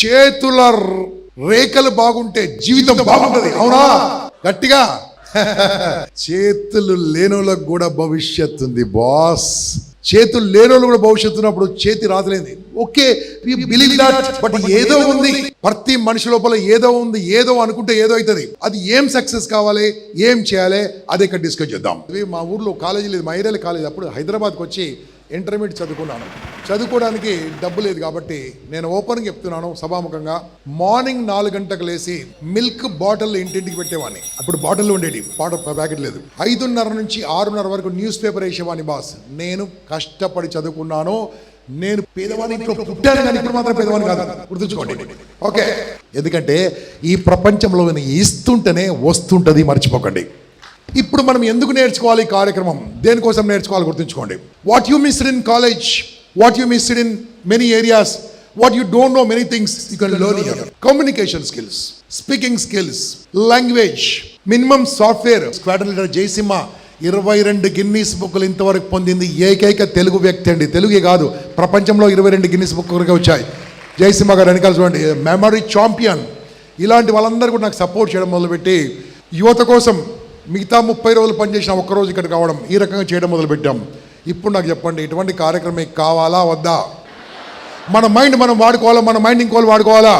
చేతుల రేఖలు బాగుంటే జీవితం బాగుంటది. అవునా? గట్టిగా. చేతులు లేనోళ్ళకు కూడా భవిష్యత్తు ఉంది బాస్. చేతులు లేనోళ్ళు కూడా భవిష్యత్తు ఉన్నప్పుడు చేతి రాతలేంది. Okay, we believe that. But ఏదో ఉంది, ప్రతి మనిషి లోపల ఏదో ఉంది. ఏదో అనుకుంటే ఏదో అవుతుంది. అది ఏం సక్సెస్ కావాలి, ఏం చేయాలి, అదే ఇక్కడ డిస్కస్ చేద్దాం. మా ఊర్లో కాలేజీ లేదు, మా ఏరియాలో కాలేజ్. అప్పుడు హైదరాబాద్కి వచ్చి ఇంటర్మీడియట్ చదువుకున్నాను. చదువుకోవడానికి డబ్బు లేదు కాబట్టి నేను ఓపెన్గా చెప్తున్నాను సభాముఖంగా, మార్నింగ్ 4 గంటలకు లేచి మిల్క్ బాటిల్ ఇంటింటికి పెట్టేవాడిని. అప్పుడు బాటిల్ ఉండేవి, ప్యాకెట్ లేదు. 5:30 నుంచి 6:30 వరకు న్యూస్ పేపర్ వేసేవాడిని బాస్. నేను కష్టపడి చదువుకున్నాను. నేను పేదవాని ఇంట్లో పుట్టాను, కానీ ఇప్పుడు మాత్రం పేదవాని కాదు, గుర్తుంచుకోండి. ఓకే, ఎందుకంటే ఈ ప్రపంచంలో ఇస్తుంటేనే వస్తుంటుంది, మర్చిపోకండి. ఇప్పుడు మనం ఎందుకు నేర్చుకోవాలి ఈ కార్యక్రమం, దేనికోసం నేర్చుకోవాలి గుర్తుంచుకోండి. What you missed in college, what you missed in many areas, what you don't know many things you can learn here. Communication skills, speaking skills, language, minimum software. Squadron leader Jayasimha 22 Guinness బుక్లు ఇంతవరకు పొందింది ఏకైక తెలుగు వ్యక్తి అండి. తెలుగే కాదు, ప్రపంచంలో 22 Guinness బుక్లుగా వచ్చాయి. జయసింహ గారు వెనకాల చూడండి, మెమరీ ఛాంపియన్. ఇలాంటి వాళ్ళందరూ కూడా నాకు సపోర్ట్ చేయడం మొదలుపెట్టి యువత కోసం మిగతా 30 రోజులు పనిచేసిన ఒక్కరోజు ఇక్కడికి రావడం, ఈ రకంగా చేయడం మొదలుపెట్టాం. ఇప్పుడు నాకు చెప్పండి, ఇటువంటి కార్యక్రమం కావాలా వద్దా? మన మైండ్ మనం వాడుకోవాలా, మన మైండ్ ఇంకోళ్ళు వాడుకోవాలా?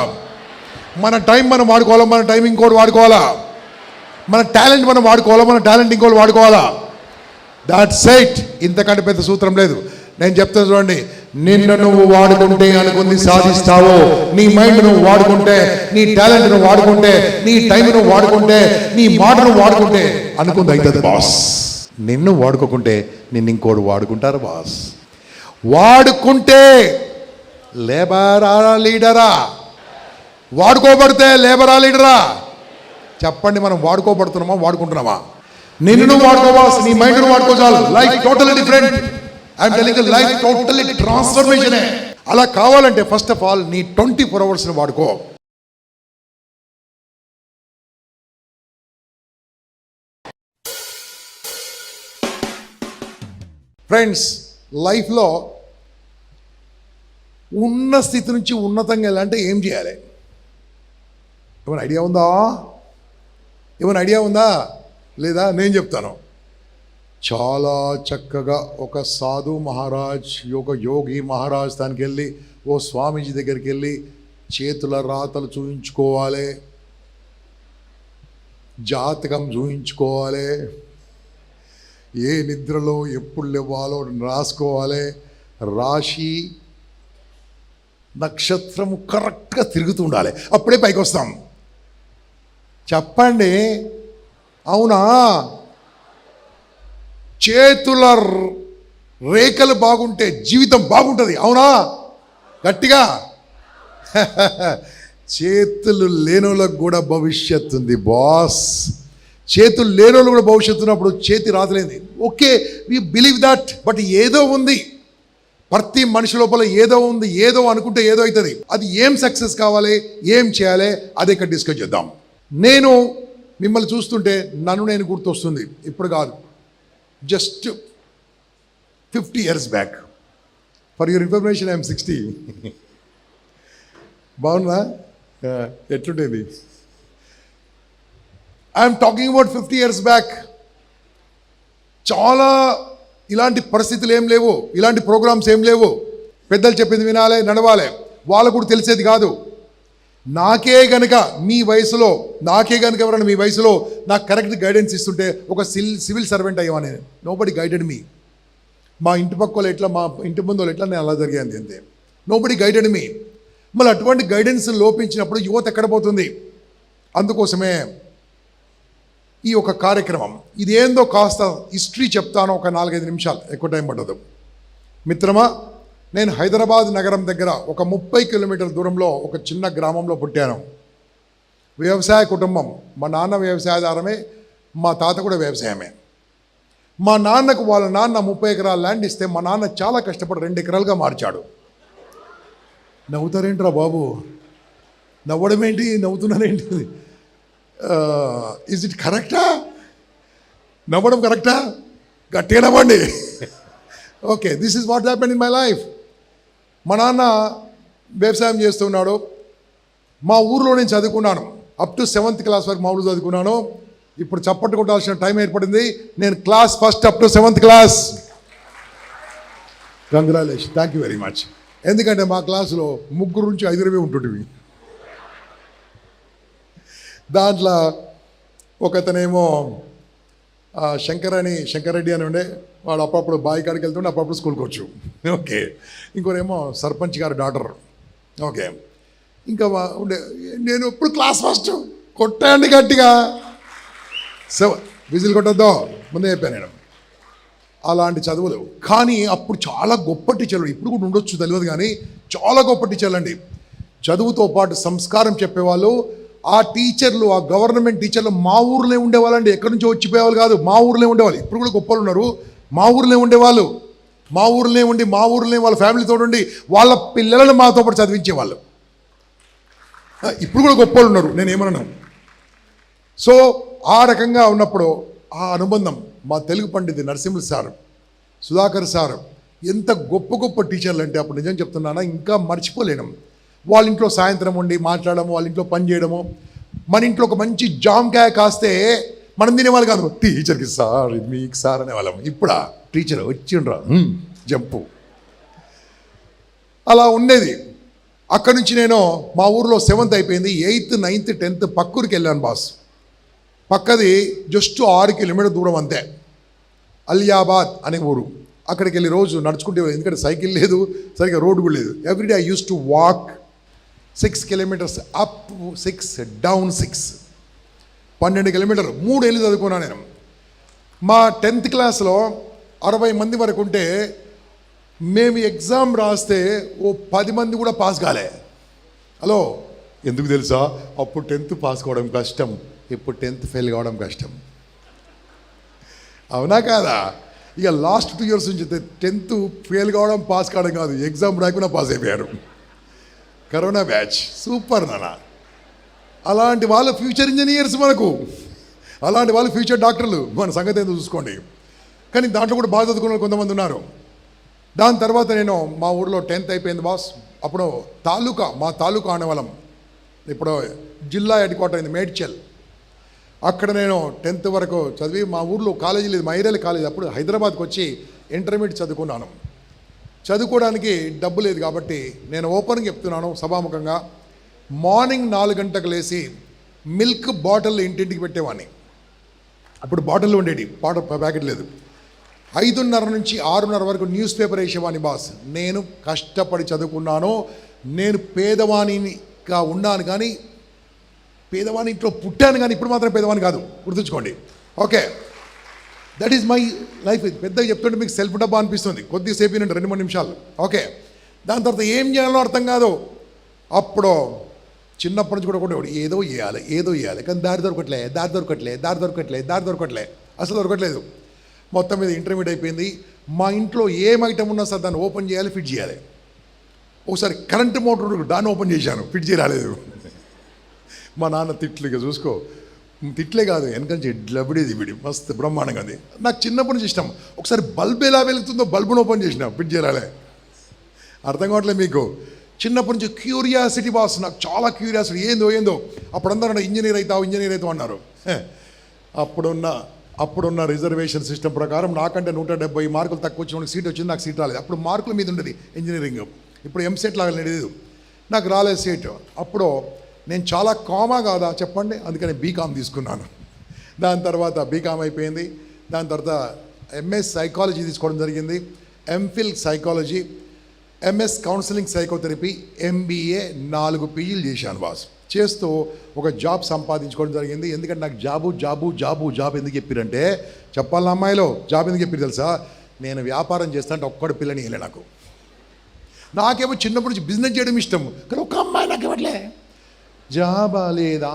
మన టైం మనం వాడుకోవాలా, మన టైం ఇంకోటి వాడుకోవాలా? మన టాలెంట్ మనం వాడుకోవాలా, మన టాలెంట్ ఇంకోటి వాడుకోవాలా? That's it. ఇంతకంటే పెద్ద సూత్రం లేదు. నేను చెప్తాను చూడండి, నిన్ను నువ్వు వాడుకుంటే అనుకుంది సాధిస్తావు. నీ మైండ్ నువ్వు వాడుకుంటే, నీ టాలెంట్ నువ్వు వాడుకుంటే, నీ టైం నువ్వు వాడుకుంటే, నీ మాట నువ్వు వాడుకుంటే అనుకుంది అవుతుంది బాస్. నిన్ను వాడుకోకుంటే నిన్ను ఇంకోటి వాడుకుంటారు బాస్. వాడుకుంటే లేబరా లీడరా, వాడుకోబడితే లేబరా లీడరా? చెప్పండి, మనం వాడుకోబడుతున్నామా, వాడుకుంటున్నామా? నిన్ను నువ్వు వాడుకో బాస్, నీ మైండ్ నువ్వు వాడుకో చాలు. Life totally different. I'm telling you, life totally transformation. అలా కావాలంటే ఫస్ట్ ఆఫ్ ఆల్ నీ 24 hours వాడుకో. ఫ్రెండ్స్, లైఫ్లో ఉన్న స్థితి నుంచి ఉన్నతంగా వెళ్ళాలంటే ఏం చేయాలి? ఏమైనా ఐడియా ఉందా? ఏమైనా ఐడియా ఉందా లేదా? నేను చెప్తాను. చాలా చక్కగా ఒక సాధు మహారాజ్, ఒక యోగి మహారాజ్ దానికి వెళ్ళి, ఓ స్వామీజీ దగ్గరికి వెళ్ళి చేతుల రాతలు చూయించుకోవాలి, జాతకం చూయించుకోవాలి, ఏ నిద్రలో ఎప్పుడు లేవాలో రాసుకోవాలి, రాశి నక్షత్రం కరెక్ట్గా తిరుగుతూ ఉండాలి, అప్పుడే పైకి వస్తాం. చెప్పండి, అవునా? చేతుల రేఖలు బాగుంటే జీవితం బాగుంటుంది. అవునా? గట్టిగా. చేతులు లేనోళ్ళకు కూడా భవిష్యత్తు ఉంది బాస్. చేతులు లేనోళ్ళు కూడా భవిష్యత్తు ఉన్నప్పుడు చేతి రాతలేంది. Okay, we believe that. But ఏదో ఉంది, ప్రతి మనిషి లోపల ఏదో ఉంది. ఏదో అనుకుంటే ఏదో అవుతుంది. అది ఏం సక్సెస్ కావాలి, ఏం చేయాలి, అదే ఇక్కడ డిస్కస్ చేద్దాం. నేను మిమ్మల్ని చూస్తుంటే నన్ను నేను గుర్తొస్తుంది. ఇప్పుడు కాదు, just 50 years back. For your information, I'm 60. బాగున్నా? ఎట్లుండేది? I'm talking about 50 years back. చాలా ఇలాంటి పరిస్థితులు ఏం లేవు, ఇలాంటి ప్రోగ్రామ్స్ ఏం లేవు. పెద్దలు చెప్పింది వినాలి, నడవాలి. వాళ్ళకు కూడా తెలిసేది కాదు. నాకే గనక మీ వయసులో, ఎవరైనా మీ వయసులో నాకు కరెక్ట్ గైడెన్స్ ఇస్తుంటే ఒక సివిల్ సర్వెంట్ అయ్యాను నేను. Nobody guided me. మా ఇంటి పక్కలో ఎట్లా, మా ఇంటి ముందు ఎట్లా, నేను అలా జరిగింది అంతే. Nobody guided me. మళ్ళీ అటువంటి గైడెన్స్ లోపించినప్పుడు యువత ఎక్కడ పోతుంది? అందుకోసమే ఈ ఒక కార్యక్రమం. ఇది ఏందో కాస్త హిస్టరీ చెప్తాను, ఒక 4-5 నిమిషాలు, ఎక్కువ టైం పడదు. మిత్రమా, నేను హైదరాబాద్ నగరం దగ్గర ఒక 30 కిలోమీటర్ల దూరంలో ఒక చిన్న గ్రామంలో పుట్టాను. వ్యవసాయ కుటుంబం. మా నాన్న వ్యవసాయదారమే, మా తాత కూడా వ్యవసాయమే. మా నాన్నకు వాళ్ళ నాన్న 30 ఎకరాల ల్యాండ్ ఇస్తే మా నాన్న చాలా కష్టపడి 2 ఎకరాలుగా మార్చాడు. నవ్వుతారేంట్రా బాబు? నవ్వడం ఏంటి, నవ్వుతున్నారేంటి? ఈజ్ ఇట్ కరెక్టా? నవ్వడం కరెక్టా? గట్టిగా నవ్వండి. Okay, this is what happened in my life. మా నాన్న వ్యవసాయం చేస్తున్నాడు. మా ఊర్లో నేను చదువుకున్నాను. అప్ టు 7th క్లాస్ వరకు మా ఊళ్ళో చదువుకున్నాను. ఇప్పుడు చప్పట్లు కొట్టాల్సిన టైం ఏర్పడింది. నేను class first up to 7th class. Congratulation, thank you very much. ఎందుకంటే మా క్లాసులో 3 నుంచి 5 ఉంటుంటివి. దాంట్లో ఒకతనేమో శంకరెడ్డి అని ఉండే, వాడు అప్పుడప్పుడు బావి కాడికి వెళ్తుండే, అప్పుడప్పుడు స్కూల్కి వచ్చు. ఓకే. ఇంకోరేమో సర్పంచ్ గారి డాటర్. ఓకే. ఇంకా ఉండే, నేను ఎప్పుడు క్లాస్ ఫస్ట్, కొట్టండి గట్టిగా, విజిల్ కొట్టద్దో ముందే చెప్పాను నేను. అలాంటి చదువులు. కానీ అప్పుడు చాలా గొప్ప టీచర్లు, ఇప్పుడు కూడా ఉండొచ్చు తెలియదు, కానీ చాలా గొప్ప టీచర్లు అండి. చదువుతో పాటు సంస్కారం చెప్పేవాళ్ళు. ఆ టీచర్లు, ఆ గవర్నమెంట్ టీచర్లు మా ఊర్లో ఉండేవాళ్ళండి, ఎక్కడి నుంచో వచ్చిపోయేవాళ్ళు కాదు, మా ఊర్లో ఉండేవాళ్ళు. ఇప్పుడు కూడా గొప్పలు ఉన్నారు, మా ఊర్లో ఉండేవాళ్ళు. మా ఊర్లో ఉండి, మా ఊర్లో వాళ్ళ ఫ్యామిలీతో ఉండి వాళ్ళ పిల్లలను మాతో పాటు చదివించేవాళ్ళు. ఇప్పుడు కూడా గొప్పలు ఉన్నారు, నేను ఏమన్నాను. సో ఆ రకంగా ఉన్నప్పుడు ఆ అనుబంధం, మా తెలుగు పండితుడు నరసింహ సార్, సుధాకర్ సార్ ఎంత గొప్ప గొప్ప టీచర్లు అంటే అప్పుడు నిజం చెప్తున్నానా, ఇంకా మర్చిపోలేను. వాళ్ళ ఇంట్లో సాయంత్రం ఉండి మాట్లాడము, వాళ్ళ ఇంట్లో పని చేయడము. మన ఇంట్లో ఒక మంచి జామకాయ కాస్తే మనం తినేవాళ్ళు కాదు, టీచర్కి సార్, మీకు సార్ అనేవాళ్ళం. ఇప్పుడు టీచర్ వచ్చిండ్రా జంపు, అలా ఉండేది. అక్కడి నుంచి నేను మా ఊర్లో 7th అయిపోయింది, 8th, 9th, 10th పక్కూరికి వెళ్ళాను బాస్. పక్కది జస్ట్ 6 కిలోమీటర్ దూరం అంతే, అలియాబాద్ అనే ఊరు. అక్కడికి వెళ్ళి రోజు నడుచుకుంటే, ఎందుకంటే సైకిల్ లేదు, సరిగ్గా రోడ్డు కూడా లేదు. Everyday I use to walk 6 kilometers up 6 down 6, 12 కిలోమీటర్లు 3 ఏళ్ళు చదువుకున్నాను నేను. మా 10th క్లాస్లో 60 మంది వరకు ఉంటే, మేము ఎగ్జామ్ రాస్తే ఓ 10 మంది కూడా పాస్ కాలే. హలో, ఎందుకు తెలుసా? అప్పుడు 10th పాస్ కావడం కష్టం, ఇప్పుడు 10th ఫెయిల్ కావడం కష్టం. అవునా కాదా? ఇక లాస్ట్ 2 years నుంచి 10th ఫెయిల్ కావడం, పాస్ కావడం కాదు, ఎగ్జామ్ రాకుండా పాస్ అయిపోయారు. కరోనా బ్యాచ్ సూపర్ నానా. అలాంటి వాళ్ళు ఫ్యూచర్ ఇంజనీర్స్ మనకు, అలాంటి వాళ్ళు ఫ్యూచర్ డాక్టర్లు. మన సంగతి ఏందో చూసుకోండి. కానీ దాంట్లో కూడా బాగా చదువుకున్న కొంతమంది ఉన్నారు. దాని తర్వాత నేను మా ఊర్లో 10th అయిపోయింది బాస్. అప్పుడు మా తాలూకా అనేవాళ్ళం, ఇప్పుడు జిల్లా హెడ్ క్వార్టర్ అయింది మేడ్చల్. అక్కడ నేను 10th వరకు చదివి, మా ఊర్లో కాలేజీ లేదు, మైరేల్ కాలేజీ. అప్పుడు హైదరాబాద్కి వచ్చి ఇంటర్మీడియట్ చదువుకున్నాను. చదువుకోవడానికి డబ్బు లేదు కాబట్టి నేను ఓపెన్గా చెప్తున్నాను సభాముఖంగా, మార్నింగ్ 4 గంటలకు లేచి మిల్క్ బాటిల్ ఇంటింటికి పెట్టేవాడిని. అప్పుడు బాటిల్ ఉండేవి, ప్యాకెట్ లేదు. 5:30 నుంచి 6:30 వరకు న్యూస్ పేపర్ వేసేవాడిని బాస్. నేను కష్టపడి చదువుకున్నాను. నేను పేదవాణిగా ఉన్నాను, కానీ పేదవాణి ఇంట్లో పుట్టాను, కానీ ఇప్పుడు మాత్రం పేదవాణి కాదు, గుర్తుంచుకోండి. Okay, that is my life. పెద్దగా చెప్తుంటే మీకు సెల్ఫ్ డబ్బా అనిపిస్తుంది, కొద్దిసేపు 2-3 నిమిషాలు. ఓకే, దాని తర్వాత ఏం చేయాలో అర్థం కాదు. అప్పుడు చిన్నప్పటి నుంచి కూడా ఏదో చేయాలి, కానీ దారి దొరకట్లే, అసలు దొరకట్లేదు. మొత్తం మీద ఇంటర్మీడియట్ అయిపోయింది. మా ఇంట్లో ఏం ఐటమ్ ఉన్నా సార్ దాన్ని ఓపెన్ చేయాలి, ఫిట్ చేయాలి. ఒకసారి కరెంటు మోటార్ దాన్ని ఓపెన్ చేశాను, ఫిట్ చేయరాలేదు. మా నాన్న తిట్లు, ఇక చూసుకో, తిట్లే కాదు వెనకంచి ఎడ్లబడేది విడి మస్తు బ్రహ్మాండంగా ఉంది. నాకు చిన్నప్పటి నుంచి ఇష్టం. ఒకసారి బల్బ్ ఎలా వెలుగుతుందో బల్బును ఓపెన్ చేసిన, ఫిట్ చేయాలి. అర్థం కావట్లేదు మీకు? చిన్నప్పటి నుంచి క్యూరియాసిటీ బాస్, నాకు చాలా క్యూరియాసిటీ. ఏందో అప్పుడందరూ ఇంజనీర్ అవుతావు అన్నారు. అప్పుడున్న రిజర్వేషన్ సిస్టమ్ ప్రకారం నాకంటే 170 మార్కులు తక్కువ వచ్చిన సీట్ వచ్చింది, నాకు సీట్ రాలేదు. అప్పుడు మార్కుల మీద ఉండేది ఇంజనీరింగ్. ఇప్పుడు ఎంసెట్ లాగా లేదు, నాకు రాలేదు సీట్. అప్పుడు నేను చాలా కామా కాదా చెప్పండి, అందుకని బీకామ్ తీసుకున్నాను. దాని తర్వాత బీకామ్ అయిపోయింది. దాని తర్వాత ఎంఎస్ సైకాలజీ తీసుకోవడం జరిగింది, MPhil psychology, MS counselling psychotherapy, MBA 4 PGలు చేశాను బాస్. చేస్తూ ఒక జాబ్ సంపాదించుకోవడం జరిగింది. ఎందుకంటే నాకు జాబ్ ఎందుకు చెప్పారంటే, చెప్పాలా అమ్మాయిలో జాబ్ ఎందుకు చెప్పారు తెలుసా? నేను వ్యాపారం చేస్తా అంటే ఒక్కడు పిల్లని వెళ్ళే. నాకేమో చిన్నప్పటి నుంచి బిజినెస్ చేయడం ఇష్టం, కానీ ఒక అమ్మాయి నాకు ఇవ్వట్లే. జాబు లేదా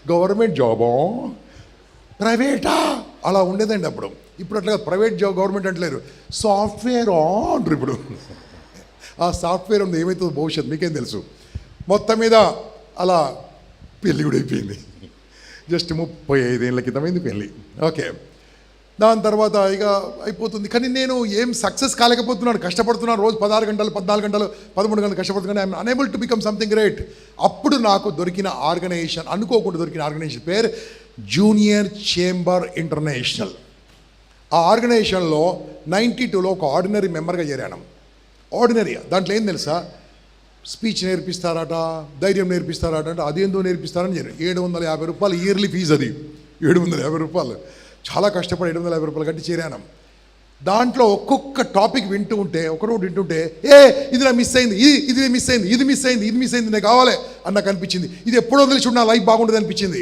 గవర్నమెంట్ జాబా ప్రైవేటా అలా ఉండేదండి అప్పుడు. ఇప్పుడు అట్లా ప్రైవేట్ జాబ్ గవర్నమెంట్ అంటలేరు, సాఫ్ట్వేర్ అంటారు ఇప్పుడు. ఆ సాఫ్ట్వేర్ ఉంది, ఏమవుతుందో భవిష్యత్తు మీకేం తెలుసు. మొత్తం మీద అలా పెళ్ళి కూడా అయిపోయింది. జస్ట్ 35 ఏళ్ళ క్రితమైంది పెళ్ళి. ఓకే, దాని తర్వాత ఇక అయిపోతుంది. కానీ నేను ఏం సక్సెస్ కాలేకపోతున్నాను, కష్టపడుతున్నాను. రోజు 16 గంటలు 14 గంటలు 13 గంటలు కష్టపడుతున్నాను. I'm unable to become something great. అప్పుడు నాకు దొరికిన ఆర్గనైజేషన్, అనుకోకుండా దొరికిన ఆర్గనైజేషన్ పేరు జూనియర్ చేంబర్ ఇంటర్నేషనల్. ఆ ఆర్గనైజేషన్లో 92లో ఒక ఆర్డినరీ మెంబర్గా చేరాను. ఆర్డినరీ దాంట్లో ఏం తెలుసా, స్పీచ్ నేర్పిస్తారట, ధైర్యం నేర్పిస్తారట. అంటే అదేందో నేర్పిస్తారని చేరాను. 750 రూపాయలు ఇయర్లీ ఫీజు. అది 750 రూపాయలు. చాలా కష్టపడి 750 రూపాయలు కట్టి చేరాను. దాంట్లో ఒక్కొక్క టాపిక్ వింటూ ఉంటే, ఒకరోజు వింటుంటే ఇది నా మిస్ అయింది, ఇది మిస్ అయింది, ఇది మిస్ అయింది, ఇది మిస్ అయింది, నాకు కావాలి అని నాకు అనిపించింది. ఇది ఎప్పుడో తెలిసి నా లైఫ్ బాగుంటుంది అనిపించింది.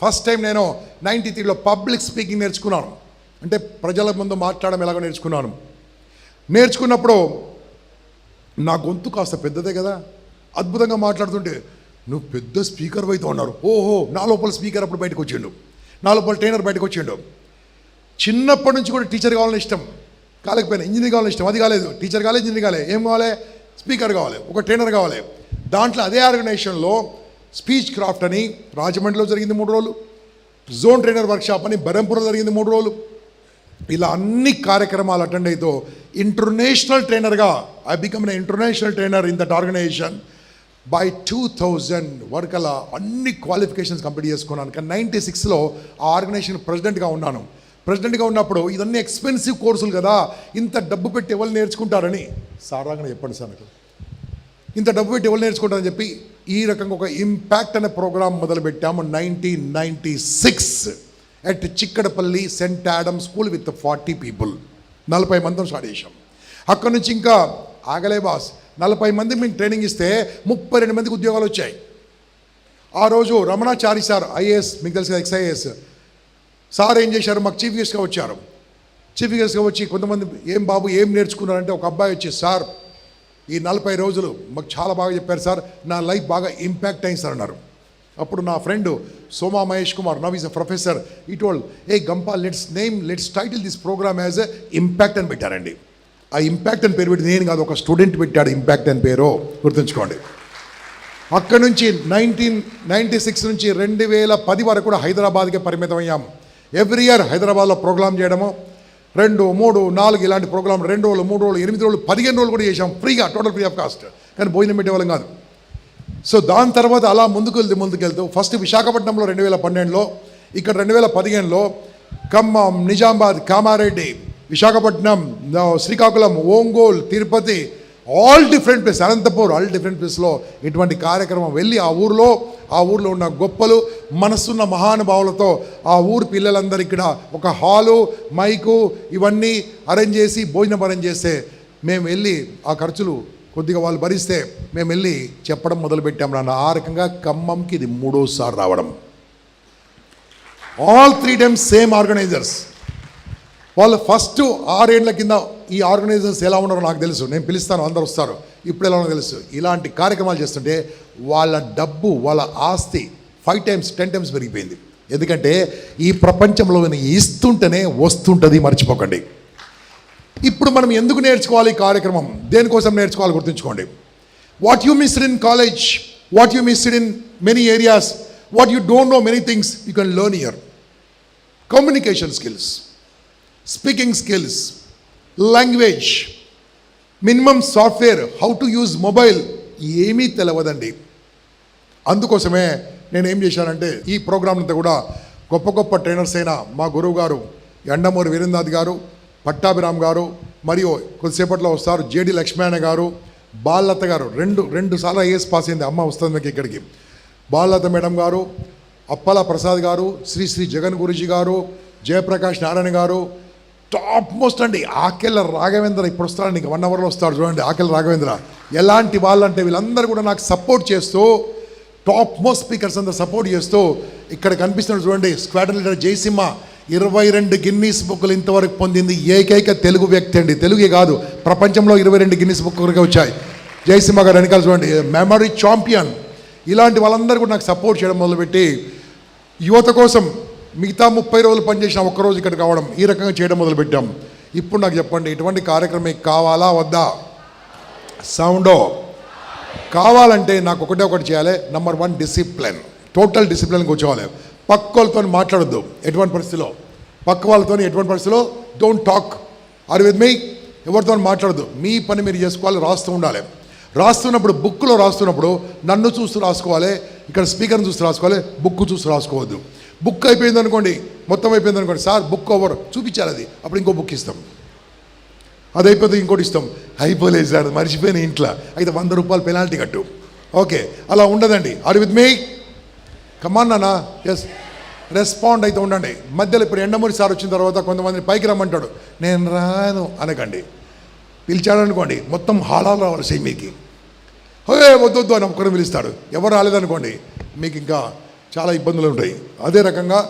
ఫస్ట్ టైం నేను 93లో పబ్లిక్ స్పీకింగ్ నేర్చుకున్నాను. అంటే ప్రజల ముందు మాట్లాడడం ఎలాగో నేర్చుకున్నాను. నేర్చుకున్నప్పుడు నా గొంతు కాస్త పెద్దదే కదా, అద్భుతంగా మాట్లాడుతుంటే నువ్వు పెద్ద స్పీకర్ అయితే ఉన్నారు. ఓహో, నా లోపల స్పీకర్ అప్పుడు బయటకు వచ్చిండు, నా లోపల ట్రైనర్ బయటకు వచ్చిండు. చిన్నప్పటి నుంచి కూడా టీచర్ కావాలని ఇష్టం, కాలేకపోయినా ఇంజనీర్ కావాలని ఇష్టం. అది కాలేదు, టీచర్ కాలేదు, ఇంజనీర్ కాలేదు. ఏం కావాలి? స్పీకర్ కావాలి, ఒక ట్రైనర్ కావాలి. దాంట్లో అదే ఆర్గనైజేషన్లో స్పీచ్ క్రాఫ్ట్ అని రాజమండ్రిలో జరిగింది 3 రోజులు, జోన్ ట్రైనర్ వర్క్షాప్ అని బెరంపురంలో జరిగింది 3 రోజులు. ఇలా అన్ని కార్యక్రమాలు అటెండ్ అయితే ఇంటర్నేషనల్ ట్రైనర్గా I become an international trainer in that organization. By 2000 వరకలా అన్ని క్వాలిఫికేషన్స్ కంప్లీట్ చేసుకున్నాను. కానీ 96లో ఆ ఆర్గనైజేషన్ ప్రెసిడెంట్గా ఉన్నాను. ప్రెసిడెంట్గా ఉన్నప్పుడు ఇదన్నీ ఎక్స్పెన్సివ్ కోర్సులు కదా, ఇంత డబ్బు పెట్టి ఎవరు నేర్చుకుంటారని సారాగానే చెప్పండి సార్, నాకు ఇంత డబ్బు పెట్టి ఎవరు నేర్చుకుంటారని చెప్పి ఈ రకంగా ఒక ఇంపాక్ట్ అనే ప్రోగ్రామ్ మొదలుపెట్టాము 1996 at Chikkadpally Saint Adam school with 40 people. 40 మందిని స్టార్ట్ చేశాం. అక్కడి నుంచి ఇంకా ఆగలే బాస్, 40 మందికి మేము ట్రైనింగ్ ఇస్తే 32 మందికి ఉద్యోగాలు వచ్చాయి. ఆ రోజు రమణాచారి సార్ ఐఏఎస్, మీకు తెలుసు ఎక్స్ఐఏఎస్ సార్ ఏం చేశారు, మాకు చీఫ్ గెస్ట్గా వచ్చారు. చీఫ్ గెస్ట్గా వచ్చి కొంతమంది ఏం బాబు ఏం నేర్చుకున్నారంటే, ఒక అబ్బాయి వచ్చి సార్ ఈ 40 రోజులు మాకు చాలా బాగా చెప్పారు సార్, నా లైఫ్ బాగా ఇంపాక్ట్ అయింది సార్ అన్నారు. అప్పుడు నా friend Soma Mahesh Kumar, now is a professor, he told Gampa let's title this program as a impact అని పెట్టారండి. ఆ ఇంపాక్ట్ అని పేరు పెట్టి నేను కాదు, ఒక స్టూడెంట్ పెట్టాడు ఇంపాక్ట్ అని పేరు, గుర్తుంచుకోండి. అక్కడి నుంచి 1996 నుంచి 2010 వరకు కూడా హైదరాబాద్కే పరిమితం అయ్యాము. ఎవ్రీ ఇయర్ హైదరాబాద్లో ప్రోగ్రామ్ చేయడము, 2, 3, 4 ఇలాంటి ప్రోగ్రామ్ 2 రోజులు, 3 రోజులు, 8 రోజులు, 15 రోజులు కూడా చేసాం ఫ్రీగా, టోటల్ ఫ్రీ ఆఫ్ కాస్ట్. కానీ భోజనం పెట్టేవాళ్ళం కాదు. సో దాని తర్వాత అలా ముందుకెళ్తూ ఫస్ట్ విశాఖపట్నంలో 2012లో, ఇక్కడ 2015లో Khammam, Nizamabad, Kamareddy, Visakhapatnam, Srikakulam, Ongole, Tirupati, all different place, Anantapur, all different ప్లేస్లో ఇటువంటి కార్యక్రమం వెళ్ళి ఆ ఊర్లో ఉన్న గొప్పలు మనసున్న మహానుభావులతో ఆ ఊరు పిల్లలందరూ ఇక్కడ ఒక హాలు, మైకు ఇవన్నీ అరేంజ్ చేసి భోజనం అరేంజ్ చేస్తే మేము వెళ్ళి ఆ ఖర్చులు కొద్దిగా వాళ్ళు భరిస్తే మేము వెళ్ళి చెప్పడం మొదలుపెట్టాం. ఆ రకంగా ఖమ్మంకి ఇది 3వ రావడం. All 3 times same organisers. వాళ్ళు ఫస్ట్ 6 ఏళ్ల కింద ఈ ఆర్గనైజర్స్ ఎలా ఉన్నారో నాకు తెలుసు, నేను పిలుస్తాను, అందరు వస్తారు, ఇప్పుడు ఎలా ఉన్నారో తెలుసు. ఇలాంటి కార్యక్రమాలు చేస్తుంటే వాళ్ళ డబ్బు, వాళ్ళ ఆస్తి 5 times 10 times పెరిగిపోయింది. ఎందుకంటే ఈ ప్రపంచంలో ఇస్తుంటేనే వస్తుంటుంది, మర్చిపోకండి. ఇప్పుడు మనం ఎందుకు నేర్చుకోవాలి ఈ కార్యక్రమం, దేనికోసం నేర్చుకోవాలి గుర్తుంచుకోండి. What you missed in college, what you missed in many areas, what you don't know many things you can learn here. Communication skills, speaking skills, language, minimum software, how to use mobile ఏమీ తెలియదండి. అందుకోసమే నేను ఏం చేశానంటే ఈ programme అంతా కూడా గొప్ప ట్రైనర్స్ అయిన మా గురువు గారు ఎండమూరి వీరేంద్రనాథ్ గారు, పట్టాభిరామ్ గారు, మరియు కొద్దిసేపట్లో వస్తారు జేడి లక్ష్మణ గారు, బాలలత గారు, రెండు సార్లు ఐఏఎస్ పాస్ అయింది అమ్మ, వస్తుంది మీకు ఇక్కడికి. బాలలత మేడం గారు, అప్పల ప్రసాద్ గారు, శ్రీ జగన్ గురుజీ గారు, జయప్రకాష్ నారాయణ గారు, టాప్ మోస్ట్ అండి. ఆకెళ్ళ రాఘవేంద్ర ఇప్పుడు వస్తాడు, నీకు 1 అవర్లో వస్తాడు చూడండి. ఆకెళ్ళ రాఘవేంద్ర ఎలాంటి వాళ్ళంటే వీళ్ళందరూ కూడా నాకు సపోర్ట్ చేస్తూ, టాప్ మోస్ట్ స్పీకర్స్ అందరూ సపోర్ట్ చేస్తూ ఇక్కడ కనిపిస్తున్నాడు చూడండి. స్క్వాడ్రన్ లీడర్ జయసింహ 22 గిన్నీస్ బుక్లు ఇంతవరకు పొందింది ఏకైక తెలుగు వ్యక్తి అండి. తెలుగే కాదు, ప్రపంచంలో 22 గిన్నీస్ బుక్ వరకు వచ్చాయి. జయసింహ గారు వెనకాల చూడండి, మెమరీ ఛాంపియన్. ఇలాంటి వాళ్ళందరూ కూడా నాకు సపోర్ట్ చేయడం మొదలుపెట్టి యువత కోసం మిగతా 30 రోజులు పనిచేసిన ఒక్కరోజు ఇక్కడికి రావడం, ఈ రకంగా చేయడం మొదలుపెట్టాం. ఇప్పుడు నాకు చెప్పండి, ఇటువంటి కార్యక్రమం మీకు కావాలా వద్దా? సౌండో కావాలంటే నాకు ఒకటి చేయాలి. నెంబర్ 1 డిసిప్లిన్, టోటల్ డిసిప్లిన్ కూర్చోవాలి. పక్కోళ్ళతో మాట్లాడొద్దు ఎటువంటి పరిస్థితిలో. పక్క వాళ్ళతో ఎటువంటి పరిస్థితుల్లో don't talk. Are with me? ఎవరితో మాట్లాడదు. మీ పని మీరు చేసుకోవాలి, రాస్తూ ఉండాలి. రాస్తున్నప్పుడు బుక్లో రాస్తున్నప్పుడు నన్ను చూస్తూ రాసుకోవాలి, ఇక్కడ స్పీకర్ని చూస్తూ రాసుకోవాలి, బుక్ చూస్తూ రాసుకోవద్దు. బుక్ అయిపోయింది అనుకోండి, మొత్తం అయిపోయింది అనుకోండి, సార్ బుక్ ఓవర్ చూపించాలి, అది అప్పుడు ఇంకో బుక్ ఇస్తాం. అది అయిపోతే ఇంకోటి ఇస్తాం. అయిపోలేదు సార్ మర్చిపోయిన ఇంట్లో, అయితే 100 రూపాయలు పెనాల్టీ కట్టు. ఓకే, అలా ఉండదండి. Are with me? కమాన్ నాన్న. ఎస్, రెస్పాండ్ అయితే ఉండండి. మధ్యలో ఇప్పుడు ఎండమూరి సార్ వచ్చిన తర్వాత కొంతమందిని పైకి రమ్మంటాడు, నేను రాను అనకండి. పిలిచాడు అనుకోండి, మొత్తం హాలాలు రావాలి సైమీకి. వద్దు అని ఒక్కరు పిలుస్తాడు. ఎవరు రాలేదనుకోండి, మీకు ఇంకా చాలా ఇబ్బందులు ఉంటాయి. అదే రకంగా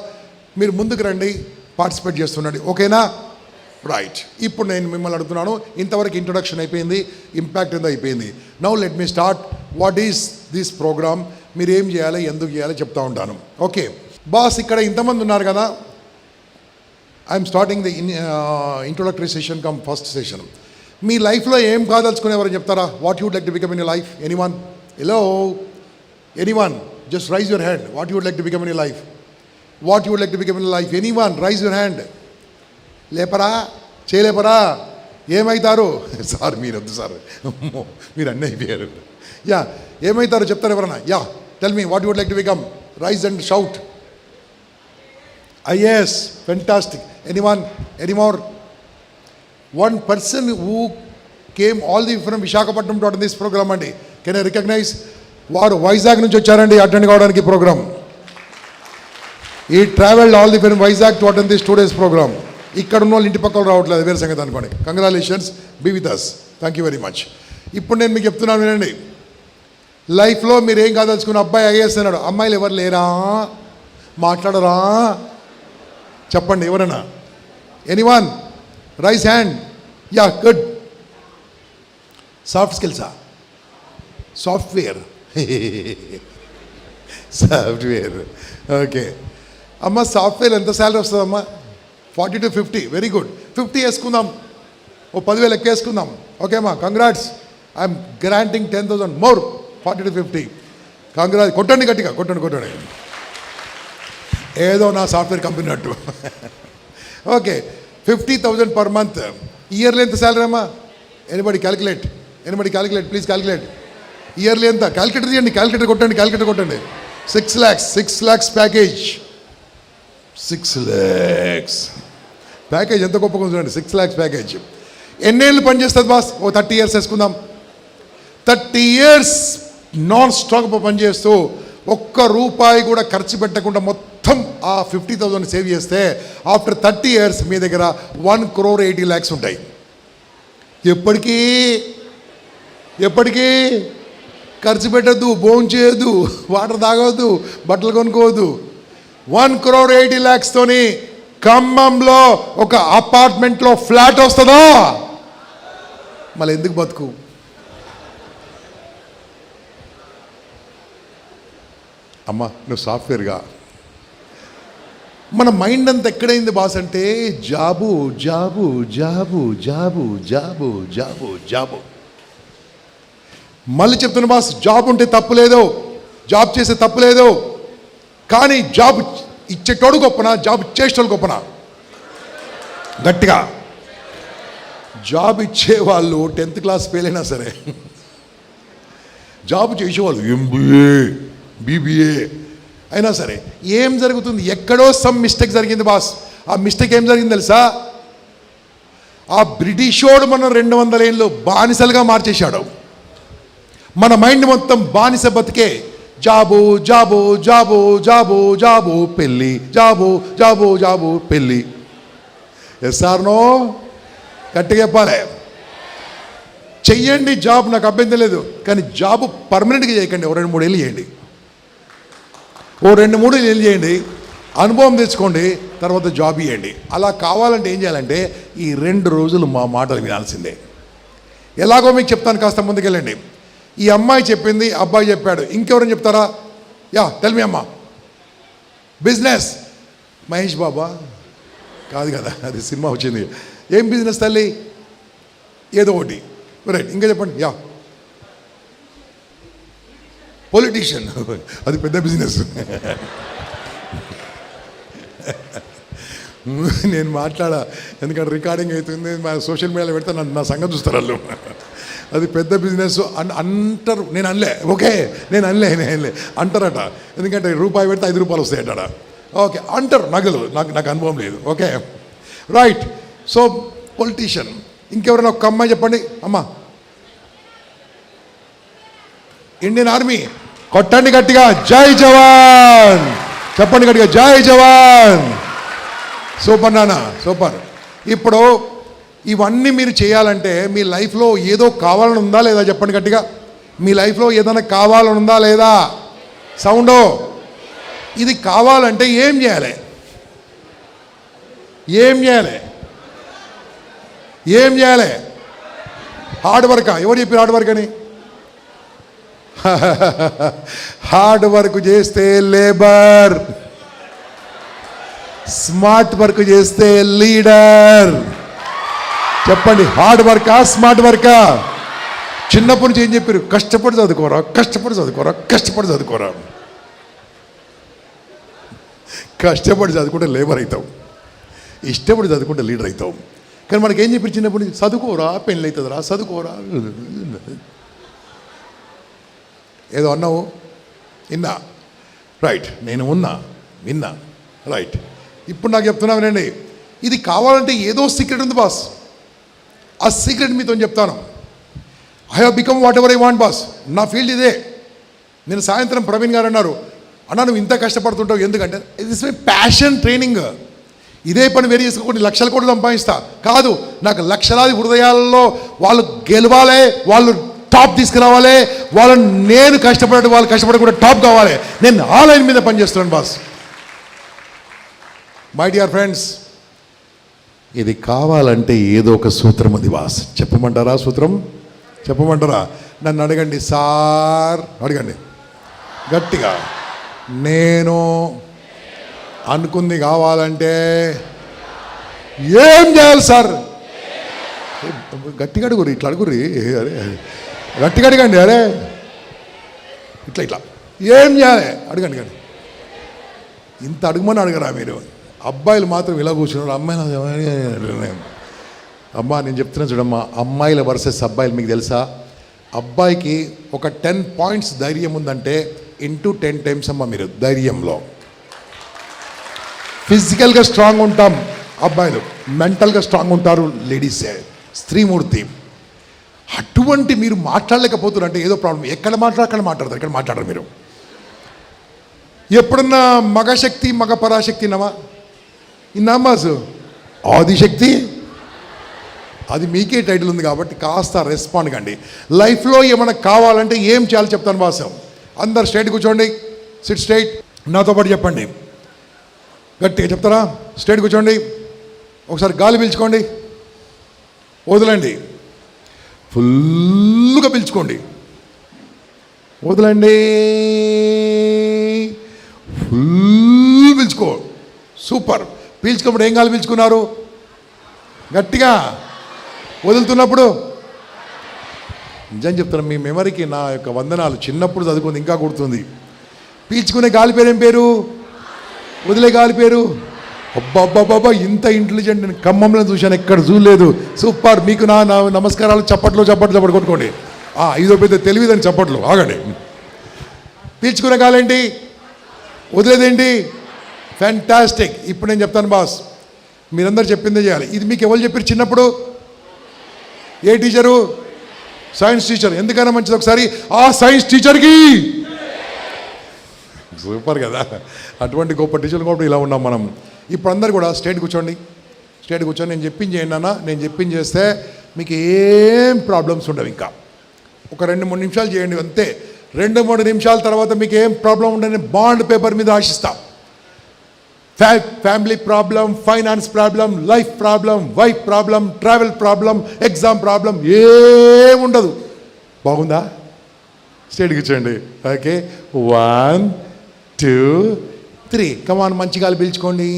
మీరు ముందుకు రండి, పార్టిసిపేట్ చేస్తుండండి. ఓకేనా? రైట్. ఇప్పుడు నేను మిమ్మల్ని అడుగుతున్నాను, ఇంతవరకు ఇంట్రొడక్షన్ అయిపోయింది, ఇంపాక్ట్ ఎంత అయిపోయింది. Now let me start. What is this program? మీరు ఏం చేయాలి, ఎందుకు చేయాలి చెప్తా ఉంటాను. ఓకే బాస్, ఇక్కడ ఇంతమంది ఉన్నారు కదా. I'm starting the introductory session cum first session. మీ లైఫ్లో ఏం కాదలుచుకునేవారని చెప్తారా? What you would like to become in your life? Anyone? Hello, anyone? Just raise your hand. What you would like to become in your life? What you would like to become in your life? Anyone? Raise your hand. లేపరా? చేయలేపరా? ఏమవుతారు sir? మీరు వద్దు sir, మీరు అన్నీ అయిపోయారు. Yeah, ఏమవుతారు చెప్తారు ఎవరన్నా? Yeah, tell me what you would like to become. Rise and shout. IAS, fantastic. Anyone? Any more? One person who came all the way from Visakhapatnam to attend this program andi. Can I recognize? వారు వైజాగ్ నుంచి వచ్చారండి attend కావడానికి program. ఈ travelled all the way from Vizag to attend this 2 days program. ఇక్కడ ఉన్న వాళ్ళు ఇంటి పక్కన రావట్లేదు, వేరే సంగతి అనుకోండి. Congratulations, be with us. Thank you very much. ఇప్పుడు నేను మీకు చెప్తున్నాను వినండి. లైఫ్లో మీరు ఏం కాదలుచుకున్న అబ్బాయి IAS అన్నాడు, అమ్మాయిలు ఎవరు లేరా? మాట్లాడరా? చెప్పండి ఎవరైనా. Anyone? Raise hand. Yeah, good. Soft స్కిల్సా? సాఫ్ట్వేర్. Software, okay. అమ్మ సాఫ్ట్వేర్ ఎంత శాలరీ వస్తుందమ్మా? 40 to 50. Very good. 50 వేసుకుందాం, ఓ 10,000 ఎక్కువ వేసుకుందాం. ఓకే అమ్మా, congrats. I'm granting 10,000 more. 40 to 50. Congrats. కొట్టండి గట్టిగా, కొట్టండి. ఏదో నా సాఫ్ట్వేర్ కంపెనీ అట్టు. Okay, 50,000 per month. ఇయర్లీ ఎంత శాలరీ అమ్మా? Anybody calculate? Please calculate. Yearly ఎంత? క్యాలిక్యులేటర్ తీయండి, క్యాలిక్యులేటర్ కొట్టండి. 6 lakhs ప్యాకేజ్. 6 lakhs ప్యాకేజ్ ఎంత గొప్పగా చూడండి. 6 lakhs ప్యాకేజ్. ఎన్నేళ్ళు పనిచేస్తుంది బాస్? ఓ 30 years వేసుకుందాం. 30 years నాన్ స్టాక్ పనిచేస్తూ ఒక్క రూపాయి కూడా ఖర్చు పెట్టకుండా మొత్తం ఆ 50,000 సేవ్ చేస్తే ఆఫ్టర్ 30 years మీ దగ్గర 1,80,00,000 ఉంటాయి. ఎప్పటికీ ఖర్చు పెట్టద్దు, భోజనం చేయొద్దు, వాటర్ తాగవద్దు, బట్టలు కొనుక్కోవద్దు. 1,80,00,000తోని ఖమ్మంలో ఒక అపార్ట్మెంట్లో ఫ్లాట్ వస్తుందా? మళ్ళీ ఎందుకు బతుకు? అమ్మా నువ్వు సాఫ్ట్వేర్గా, మన మైండ్ అంతా ఎక్కడైంది బాస్ అంటే జాబు. మళ్ళీ చెప్తున్నా బాస్, జాబ్ ఉంటే తప్పు లేదు, జాబ్ చేసే తప్పు లేదు. కానీ జాబ్ ఇచ్చేటోడు గొప్పనా, జాబ్ ఇచ్చేటోడు గొప్పనా? గట్టిగా. జాబ్ ఇచ్చేవాళ్ళు 10th class ఫెయిల్ అయినా సరే, జాబ్ చేసేవాళ్ళు MBA BBA అయినా సరే ఏం జరుగుతుంది? ఎక్కడో సమ్ మిస్టేక్ జరిగింది బాస్. ఆ మిస్టేక్ ఏం జరిగింది తెలుసా? ఆ బ్రిటిషోడు మనం 200 ఏళ్ళు బానిసలుగా మార్చేశాడు. మన మైండ్ మొత్తం బానిస బతికే. జాబు పెళ్ళి, జాబు పెళ్ళి. Yes or no? గట్టిగా చెప్పాలి. చెయ్యండి జాబ్, నాకు అభ్యంతరం లేదు. కానీ జాబ్ పర్మనెంట్గా చేయకండి. ఓ 2-3 ఏళ్ళు చేయండి, ఓ 2-3 ఏళ్ళు చేయండి, అనుభవం తెచ్చుకోండి, తర్వాత జాబ్ ఇవ్వండి. అలా కావాలంటే ఏం చేయాలంటే ఈ 2 రోజులు మా మాటలు వినాల్సిందే. ఎలాగో మీకు చెప్తాను, కాస్త ముందుకెళ్ళండి. ఈ అమ్మాయి చెప్పింది, అబ్బాయి చెప్పాడు, ఇంకెవరైనా చెప్తారా? యా, టెల్ మీ అమ్మా. బిజినెస్. మహేష్ బాబా కాదు కదా, అది సినిమా వచ్చింది. ఏం బిజినెస్ తల్లి? ఏదో ఒకటి. రైట్, ఇంకా చెప్పండి. Yeah, politician. అది పెద్ద బిజినెస్. నేను మాట్లాడా, ఎందుకంటే రికార్డింగ్ అవుతుంది, మా సోషల్ మీడియాలో పెడితే నా సంగతి చూస్తారు వాళ్ళు. అది పెద్ద బిజినెస్ అంటారు. నేను అనలే, ఓకే నేను అనలే అంటారట. ఎందుకంటే రూపాయి పెడితే 5 రూపాయలు వస్తాయట. ఓకే అంటారు, నాకు అనుభవం లేదు. Okay right. So politician. ఇంకెవరైనా ఒక అమ్మాయి చెప్పండి. అమ్మా, ఇండియన్ ఆర్మీ కొట్టండి గట్టిగా, జై జవాన్ చెప్పండి గట్టిగా, జై జవాన్. సూపర్ నాన్న, సూపర్. ఇప్పుడు ఇవన్నీ మీరు చేయాలంటే మీ లైఫ్లో ఏదో కావాలని ఉందా లేదా? చెప్పండి గట్టిగా. మీ లైఫ్లో ఏదైనా కావాలని ఉందా లేదా? సౌండో. ఇది కావాలంటే ఏం చేయాలి? ఏం చేయాలి? ఏం చేయాలి? హార్డ్ వర్కా? ఎవరు చెప్పారు హార్డ్ వర్క్ అని? హార్డ్ వర్క్ చేస్తే లేబర్, స్మార్ట్ వర్క్ చేస్తే లీడర్. చెప్పండి, హార్డ్ వర్కా స్మార్ట్ వర్కా? చిన్నప్పటి నుంచి ఏం చెప్పారు? కష్టపడి చదువుకోరా, కష్టపడి చదువుకోరా, కష్టపడి చదువుకోరా. కష్టపడి చదువుకుంటే లేబర్ అవుతావు, ఇష్టపడి చదువుకుంటే లీడర్ అవుతావు. కానీ మనకేం చెప్పారు చిన్నప్పటి నుంచి? చదువుకోరా పెళ్ళి అవుతుందిరా, చదువుకోరా. ఏదో అన్నావు, విన్నా, రైట్. నేను విన్నా, రైట్. ఇప్పుడు నాకు చెప్తున్నా వినండి, ఇది కావాలంటే ఏదో సీక్రెట్ ఉంది బాస్. ఆ సీక్రెట్ మీతో చెప్తాను. I have become what ever I want boss. నా ఫీల్డ్ ఇదే. నేను సాయంత్రం ప్రవీణ్ గారు అన్నారు, అన్నా నువ్వు ఇంత కష్టపడుతుంటావు ఎందుకంటే ఇట్స్ మై ప్యాషన్ ట్రైనింగ్. ఇదే పని వేరే చేసుకోకుండా లక్షల కోట్లు సంపాదిస్తా కాదు. నాకు లక్షలాది హృదయాలలో వాళ్ళు గెలవాలి, వాళ్ళు టాప్ తీసుకురావాలి, వాళ్ళని నేను కష్టపడే వాళ్ళు కష్టపడకుండా టాప్ కావాలి. నేను ఆ లైన్ మీద పనిచేస్తున్నాను బాస్. మై డియర్ ఫ్రెండ్స్, ఇది కావాలంటే ఏదో ఒక సూత్రం ఉంది బాస్. చెప్పమంటారా? సూత్రం చెప్పమంటారా? నన్ను అడగండి సార్, అడగండి గట్టిగా. నేను అనుకుంది కావాలంటే ఏం చేయాలి సార్? గట్టిగా అడుగురి, ఇట్లా అడుగురి, అరే గట్టిగా అడగండి. అరే ఇట్లా ఏం చేయాలి? అడగండి. ఇంత అడుగుమని అడగరా మీరు? అబ్బాయిలు మాత్రం ఇలా కూర్చున్నారు, అమ్మాయిలు. అమ్మా నేను చెప్తున్నా చూడమ్మా, అమ్మాయిల వర్సెస్ అబ్బాయిలు మీకు తెలుసా? అబ్బాయికి ఒక 10 పాయింట్స్ ధైర్యం ఉందంటే ఇంటూ 10 టైమ్స్ అమ్మ మీరు ధైర్యంలో. ఫిజికల్గా స్ట్రాంగ్ ఉంటాం అబ్బాయిలు, మెంటల్గా స్ట్రాంగ్ ఉంటారు లేడీసే, స్త్రీమూర్తి. అటువంటి మీరు మాట్లాడలేకపోతున్నారు అంటే ఏదో ప్రాబ్లం. ఎక్కడ మాట్లాడతారు, ఎక్కడ మాట్లాడరు మీరు. ఎప్పుడన్నా మగశక్తి మగ పరాశక్తి నమా ఇన్నామాసు ఆదిశక్తి, అది మీకే టైటిల్ ఉంది కాబట్టి కాస్త రెస్పాండ్ కండి. లైఫ్లో ఏమైనా కావాలంటే ఏం చేయాలి చెప్తాను బాసం. అందరు స్ట్రైట్ కూర్చోండి, సిట్ స్ట్రైట్. నాతో పాటు చెప్పండి, గట్టిగా చెప్తారా? స్ట్రైట్ కూర్చోండి, ఒకసారి గాలి పీల్చుకోండి, వదలండి, ఫుల్గా పీల్చుకోండి, వదలండి, ఫుల్ పీల్చుకో. సూపర్. పీల్చుకున్నప్పుడు ఏం గాలి పీల్చుకున్నారు? గట్టిగా. వదులుతున్నప్పుడు నిజం చెప్తాను, మీ మెమరీకి నా యొక్క వందనాలు. చిన్నప్పుడు చదువుకుంది ఇంకా గుర్తుంది. పీల్చుకునే గాలి పేరు ఏం పేరు? వదిలే గాలి పేరు? అబ్బాబ్బాబ్బా, ఇంత ఇంటెలిజెంట్ నేను ఖమ్మంలో చూశాను, ఎక్కడ చూడలేదు. సూపర్. మీకు నా నమస్కారాలు. చప్పట్లు కొట్టుకోండి. ఇదో పెద్ద తెలివిదని చప్పట్లు. ఆగండి. పీల్చుకునే గాలి ఏంటి? వదిలేదేంటి? ఫ్యాంటాస్టిక్. ఇప్పుడు నేను చెప్తాను బాస్, మీరందరూ చెప్పిందే చేయాలి. ఇది మీకు ఎవరు చెప్పారు చిన్నప్పుడు? ఏ టీచరు? Science teacher. ఎందుకైనా మంచిది ఒకసారి ఆ సైన్స్ టీచర్కి. సూపర్ కదా. అటువంటి గొప్ప టీచర్లు కూడా ఇలా ఉన్నాం మనం. ఇప్పుడు అందరు కూడా స్ట్రైట్ కూర్చోండి. నేను చెప్పింది చేయండి అన్న. నేను చెప్పింది చేస్తే మీకు ఏం ప్రాబ్లమ్స్ ఉండవు. ఇంకా ఒక 2-3 నిమిషాలు చేయండి అంతే. 2-3 నిమిషాల తర్వాత మీకు ఏం ప్రాబ్లం ఉండని బాండ్ పేపర్ మీద ఆశిస్తా. Family problem, finance problem, life problem, wife problem, travel problem, exam problem ఏముండదు. బాగుందా? స్ట్రైట్ కూర్చోండి. ఓకే, 1 2 3. కమాన్, మంచి గాలి పీల్చుకోండి.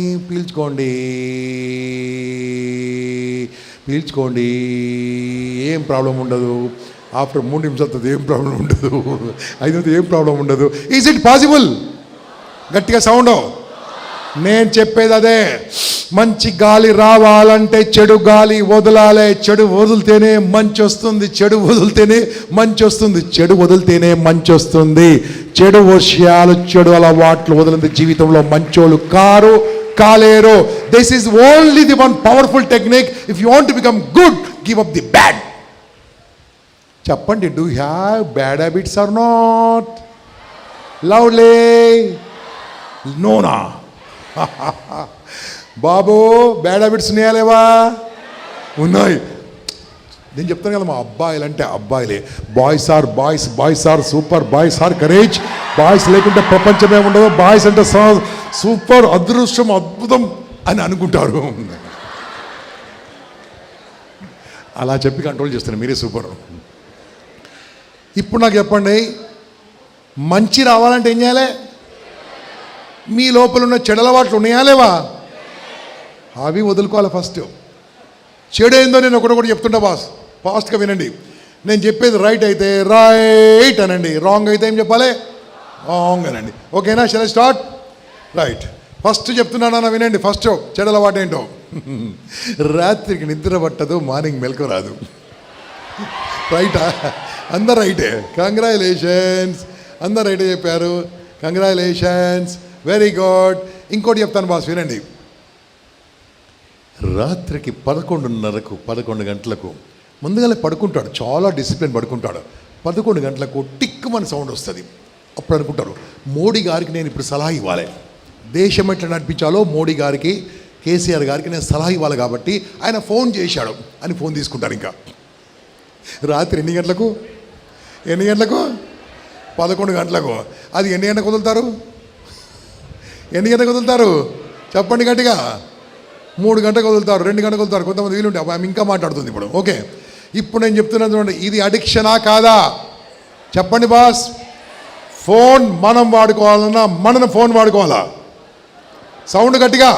ఏం ప్రాబ్లం ఉండదు. ఆఫ్టర్ 3 నిమిషాల తర్వాత ఏం ప్రాబ్లం ఉండదు. 5 ఏం ప్రాబ్లం ఉండదు. Is it possible? గట్టిగా సౌండ్. నేను చెప్పేది అదే. మంచి గాలి రావాలంటే చెడు గాలి వదలాలి. చెడు వదిలితేనే మంచి వస్తుంది. చెడు వదిలితేనే మంచి వస్తుంది. చెడు వదిలితేనే మంచి వస్తుంది. చెడు విషయాలు, చెడు అలవాట్లు వదిలితే జీవితంలో మంచోళ్ళు కాలేరు. This is only the one powerful technique. If you want to become good, give up the bad. చెప్పండి, do you have bad habits or not? Lovely నోనా. బాబు, బ్యాడ్ హ్యాబిట్స్ ఉన్నాయా లేవా? ఉన్నాయి. నేను చెప్తాను కదా, మా అబ్బాయిలు అంటే అబ్బాయిలే. Boys are super, boys are courage. Boys లేకుంటే ప్రపంచమే ఉండదు. బాయ్స్ అంటే సూపర్, అదృష్టం, అద్భుతం అని అనుకుంటారు. అలా చెప్పి కంట్రోల్ చేస్తాను. మీరే సూపర్. ఇప్పుడు నాకు చెప్పండి, మంచి రావాలంటే ఏం చేయాలి? మీ లోపల ఉన్న చెడు అలవాట్లు ఉన్నాయా లేవా? అవి వదులుకోవాలి ఫస్ట్. చెడు ఏందో నేను ఒకటి చెప్తుంటా బాస్, ఫాస్ట్గా వినండి. నేను చెప్పేది రైట్ అయితే రైట్ అనండి, రాంగ్ అయితే ఏం చెప్పాలి? రాంగ్ అనండి. ఓకేనా? Shall I start? Right. First చెప్తున్నాను వినండి. ఫస్ట్ చెడు అలవాటు ఏంటో. రాత్రికి నిద్ర పట్టదు, మార్నింగ్ మెలకు రాదు. రైటా? అందరు రైటే. కంగ్రాచులేషన్స్, అందరు రైటే చెప్పారు. Congratulations, very good. ఇంకోటి చెప్తాను బాస్, వినండి. రాత్రికి 11:30కు 11 గంటలకు ముందుగానే పడుకుంటాడు. చాలా డిసిప్లిన్ పడుకుంటాడు. 11 గంటలకు టిక్ మన సౌండ్ వస్తుంది. అప్పుడు అనుకుంటారు, మోడీ గారికి నేను ఇప్పుడు సలహా ఇవ్వాలి. దేశం ఎట్లా నడిపించాలో మోడీ గారికి, కేసీఆర్ గారికి నేను సలహా ఇవ్వాలి కాబట్టి ఆయన ఫోన్ చేశాడు అని ఫోన్ తీసుకుంటారు. ఇంకా రాత్రి ఎన్ని గంటలకు? 11 గంటలకు. అది ఎన్ని గంటలకు వదులుతారు? చెప్పండి గట్టిగా. 3 గంటలకు వదులుతారు, 2 గంటలకు వదులుతారు. కొంతమంది వీలుంటే ఆమె ఇంకా మాట్లాడుతుంది ఇప్పుడు. ఓకే, ఇప్పుడు నేను చెప్తున్నాను చూడండి, ఇది అడిక్షనా కాదా? చెప్పండి బాస్. ఫోన్ మనం వాడుకోవాలన్నా మనను ఫోన్ వాడుకోవాలా? సౌండ్ గట్టిగా.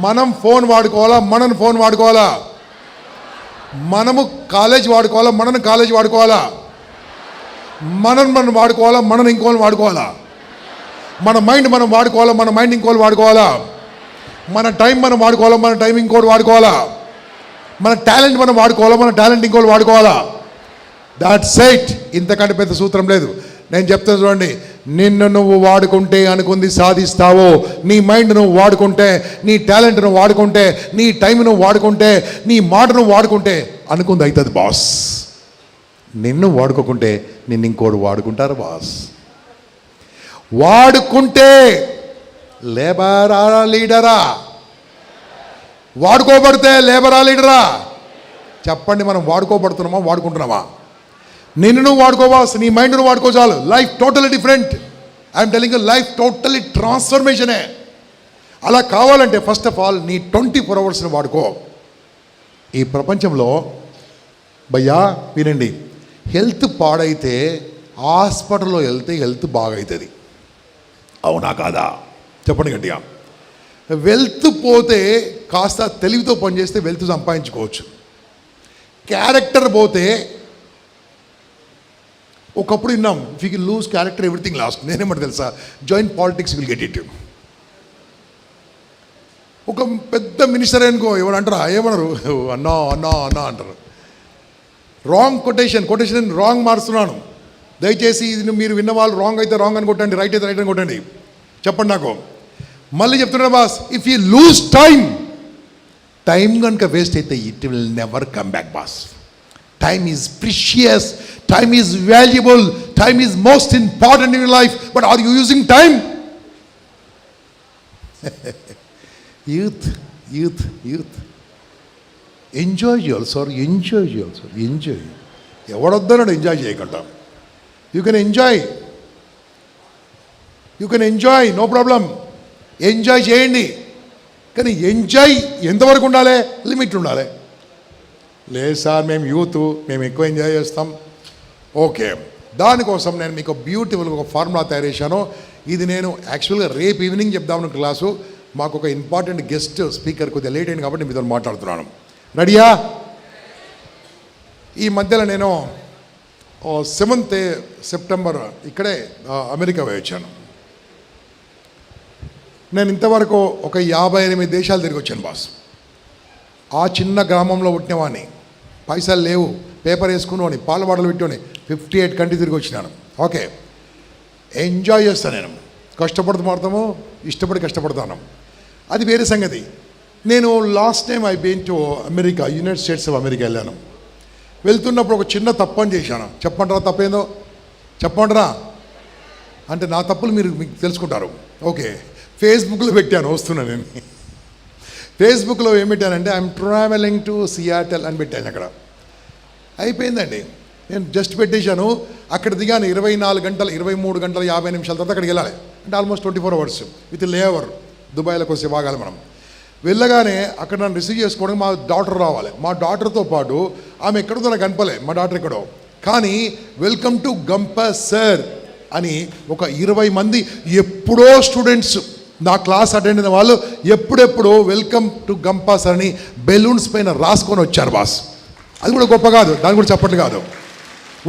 మనం ఫోన్ వాడుకోవాలా, మనను ఫోన్ వాడుకోవాలా? మనము కాలేజ్ వాడుకోవాలా, మనను కాలేజ్ వాడుకోవాలా? మనం వాడుకోవాలా, మనను ఇంకోళ్ళు వాడుకోవాలా? మన మైండ్ మనం వాడుకోవాలా, మన మైండ్ ఇంకోళ్ళు వాడుకోవాలా? మన టైం మనం వాడుకోవాలా, మన టైం ఇంకోటి వాడుకోవాలా? మన టాలెంట్ మనం వాడుకోవాలా, మన టాలెంట్ ఇంకోటి వాడుకోవాలా? That's it. ఇంతకంటే పెద్ద సూత్రం లేదు. నేను చెప్తాను చూడండి, నిన్ను నువ్వు వాడుకుంటే అనుకుంది సాధిస్తావు. నీ మైండ్ నువ్వు వాడుకుంటే, నీ టాలెంట్ నువ్వు వాడుకుంటే, నీ టైం నువ్వు వాడుకుంటే, నీ మాట నువ్వు వాడుకుంటే అనుకుంది అవుతుంది బాస్. నిన్ను వాడుకోకుంటే నిన్ను ఇంకోడు వాడుకుంటారు బాస్. వాడుకుంటే లేబరా లీడరా? వాడుకోబడితే లేబరా లీడరా? చెప్పండి, మనం వాడుకోబడుతున్నామా, వాడుకుంటున్నామా? నిన్ను నువ్వు వాడుకోవాల్సి, నీ మైండ్ నువ్వు వాడుకో చాలు. Life totally different. I'm telling you, life totally ట్రాన్స్ఫర్మేషనే. అలా కావాలంటే ఫస్ట్ ఆఫ్ ఆల్ నీ 24 అవర్స్ని వాడుకో. ఈ ప్రపంచంలో భయ్యా వినండి, హెల్త్ పాడైతే హాస్పిటల్లో వెళ్తే హెల్త్ బాగవుతుంది. అవునా కాదా? చెప్పండి గట్టిగా. వెల్త్ పోతే కాస్త తెలివితో పనిచేస్తే వెల్త్ సంపాదించుకోవచ్చు. క్యారెక్టర్ పోతే, ఒకప్పుడు విన్నాం, if you can lose character everything lost. నేనేమంటే తెలుసా, join politics will get it. ఒక పెద్ద మినిస్టర్ అనుకో, ఎవరు అంటారా? ఏమన్నారు? అన్నా అన్నా అన్నా అంటారు. రాంగ్ కొటేషన్ రాంగ్ మారుస్తున్నాను. దయచేసి ఇది మీరు విన్న వాళ్ళు రాంగ్ అయితే రాంగ్ అని కొట్టండి, రైట్ అయితే రైట్ అని కొట్టండి. చెప్పండి నాకు. మళ్ళీ చెప్తున్నా boss, if you lose time కనుక వేస్ట్ అయితే it will never come back boss. Time is precious, time is valuable, time is most important in your life. But are you using time? Youth enjoy ఎవడొద్దన్నాడు enjoy చేయకుండా? You can enjoy, no problem. Enjoy చేయండి. కానీ enjoy ఎంతవరకు ఉండాలి? Limit ఉండాలి. లేదు sir, మేము youth, మేము ఎక్కువ ఎంజాయ్ చేస్తాం. ఓకే, దానికోసం నేను మీకు బ్యూటిఫుల్గా ఒక ఫార్ములా తయారు చేశాను. ఇది నేను యాక్చువల్గా రేపు ఈవినింగ్ చెప్దామని క్లాసు. మాకు ఒక ఇంపార్టెంట్ గెస్ట్ స్పీకర్ కొద్దిగా లేట్ అయింది కాబట్టి మీతో మాట్లాడుతున్నాను. రెడీయా? ఈ మధ్యలో నేను 7th సెప్టెంబర్ ఇక్కడే అమెరికా పోయి వచ్చాను. నేను ఇంతవరకు ఒక 58 దేశాలు తిరిగి వచ్చాను బాస్. ఆ చిన్న గ్రామంలో పుట్టినవాడిని, పైసలు లేవు, పేపర్ వేసుకుని పాల బాటలు పెట్టుకొని 58 కంట్రీ తిరిగి వచ్చినాను. ఓకే, ఎంజాయ్ చేస్తాను నేను. కష్టపడతాము, ఇష్టపడి కష్టపడతాను, అది వేరే సంగతి. నేను last time I been to America, United States of America వెళ్ళాను. వెళ్తున్నప్పుడు ఒక చిన్న తప్పు అని చేశాను. చెప్పమంటారా తప్పేందో? చెప్పమంటారా? అంటే నా తప్పులు మీకు తెలుసుకుంటారు. ఓకే, ఫేస్బుక్లో పెట్టాను, వస్తున్నాను నేను. ఫేస్బుక్లో ఏం పెట్టానంటే ఐఎమ్ ట్రావెలింగ్ టు సియాటల్ అని పెట్టాను. అక్కడ అయిపోయిందండి, నేను జస్ట్ పెట్టేశాను. అక్కడ దిగాను 24 గంటలు 23 గంటల 50 నిమిషాల తర్వాత అక్కడికి వెళ్ళాలి. అంటే ఆల్మోస్ట్ 24 అవర్స్ విత్ లేవర్. దుబాయ్లోకి వస్తే బాగాలి మనం. వెళ్ళగానే అక్కడ నన్ను రిసీవ్ చేసుకోవడానికి మా డాటర్ రావాలి. మా డాటర్తో పాటు ఆమె ఎక్కడో నాకు కనపలే, మా డాటర్ ఎక్కడో. కానీ వెల్కమ్ టు గంపస్ సార్ అని ఒక 20 మంది ఎప్పుడో స్టూడెంట్స్, నా క్లాస్ అటెండ్ అయిన వాళ్ళు ఎప్పుడెప్పుడో వెల్కమ్ టు గంపస్ అని బెలూన్స్ పైన రాసుకొని వచ్చారు బాస్. అది కూడా గొప్ప కాదు, దాని కూడా చెప్పట్లు కాదు.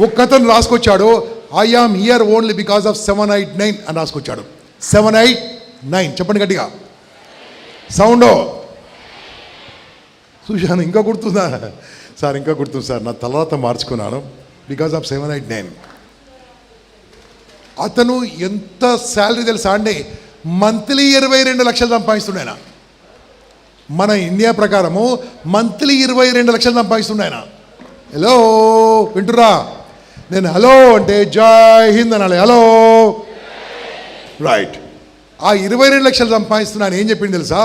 ఒక్కతను రాసుకొచ్చాడు, I am here only because of 789 అని రాసుకొచ్చాడు. 789 చెప్పండి గట్టిగా, సౌండో చూశాను. ఇంకా గుర్తుందా సార్? ఇంకా గుర్తుంది సార్, నా తర్వాత మార్చుకున్నాను బికాస్ ఆఫ్ 789. అతను ఎంత శాలరీ తెలుసా అండి? మంత్లీ 22 లక్షలు సంపాదిస్తున్నాయన. మన ఇండియా ప్రకారము మంత్లీ 22 లక్షలు సంపాదిస్తున్నాయన. హలో వింటురా? నేను హలో అంటే జై హింద్ అనాలి. Hello right. ఆ 22 లక్షలు సంపాదిస్తున్నాను. ఏం చెప్పింది తెలుసా?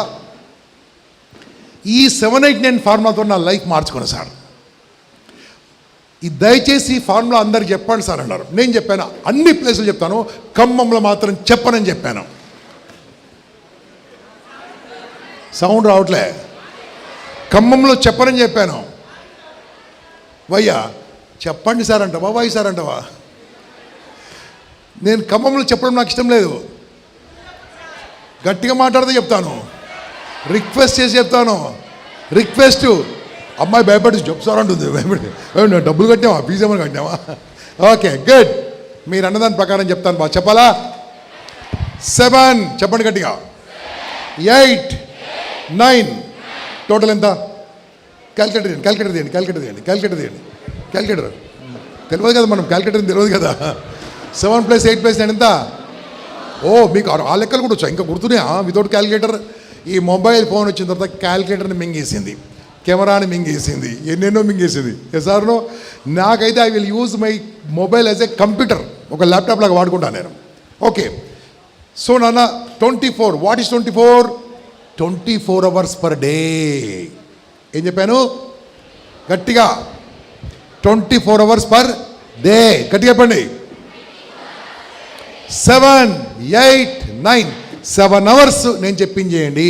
ఈ 789 ఫార్ములాతో నా లైఫ్ మార్చుకున్నాను సార్. ఈ దయచేసి ఈ ఫార్ములా అందరికి చెప్పండి సార్ అన్నారు. నేను చెప్పాను, అన్ని ప్లేసులు చెప్తాను, ఖమ్మంలో మాత్రం చెప్పనని చెప్పాను. సౌండ్ రావట్లే. ఖమ్మంలో చెప్పనని చెప్పాను. వయ్యా చెప్పండి సార్ అంటావా, వై సార్ అంటావా? నేను ఖమ్మంలో చెప్పడం నాకు ఇష్టం లేదు. గట్టిగా మాట్లాడితే చెప్తాను, రిక్వెస్ట్ చేసి చెప్తాను. రిక్వెస్ట్, అమ్మాయి భయపడి చెప్తారు అంటుంది. భయపడి డబ్బులు కట్టావా, ఫీజు ఏమైనా కట్టావా? ఓకే గుడ్, మీరు అన్నదాని ప్రకారం చెప్తాను బా. చెప్పాలా? 7 చెప్పండి గట్టిగా. 8 9 టోటల్ ఎంత? క్యాల్కులేటర్ తీయండి, క్యాల్కులేటర్ తీయండి, క్యాల్కులేటర్ తీయండి, క్యాల్కులేటర్ తీయండి. క్యాల్కులేటర్ తెలియదు కదా, మనం క్యాల్కులేటర్ తెలియదు కదా. 7 + 8 + 9 ఎంత? ఓ మీకు ఆ లెక్కలు కూడా వచ్చా? ఇంకా గుర్తున్నాయా? Without calculator. ఈ మొబైల్ ఫోన్ వచ్చిన తర్వాత క్యాల్కులేటర్ని మింగేసింది, కెమెరాని మింగేసింది, ఎన్నెన్నో మింగేసింది. ఎసార్నో నాకైతే I will use my mobile as a computer, ఒక ల్యాప్టాప్ లాగా వాడుకుంటాను నేను. ఓకే, సో నాన్న 24, what is 24? 24 hours per day. ఏం చెప్పాను? గట్టిగా 24 అవర్స్ పర్ డే. గట్టిగా చెప్పండి. 7 8 9 7 అవర్స్ నేను చెప్పించేయండి,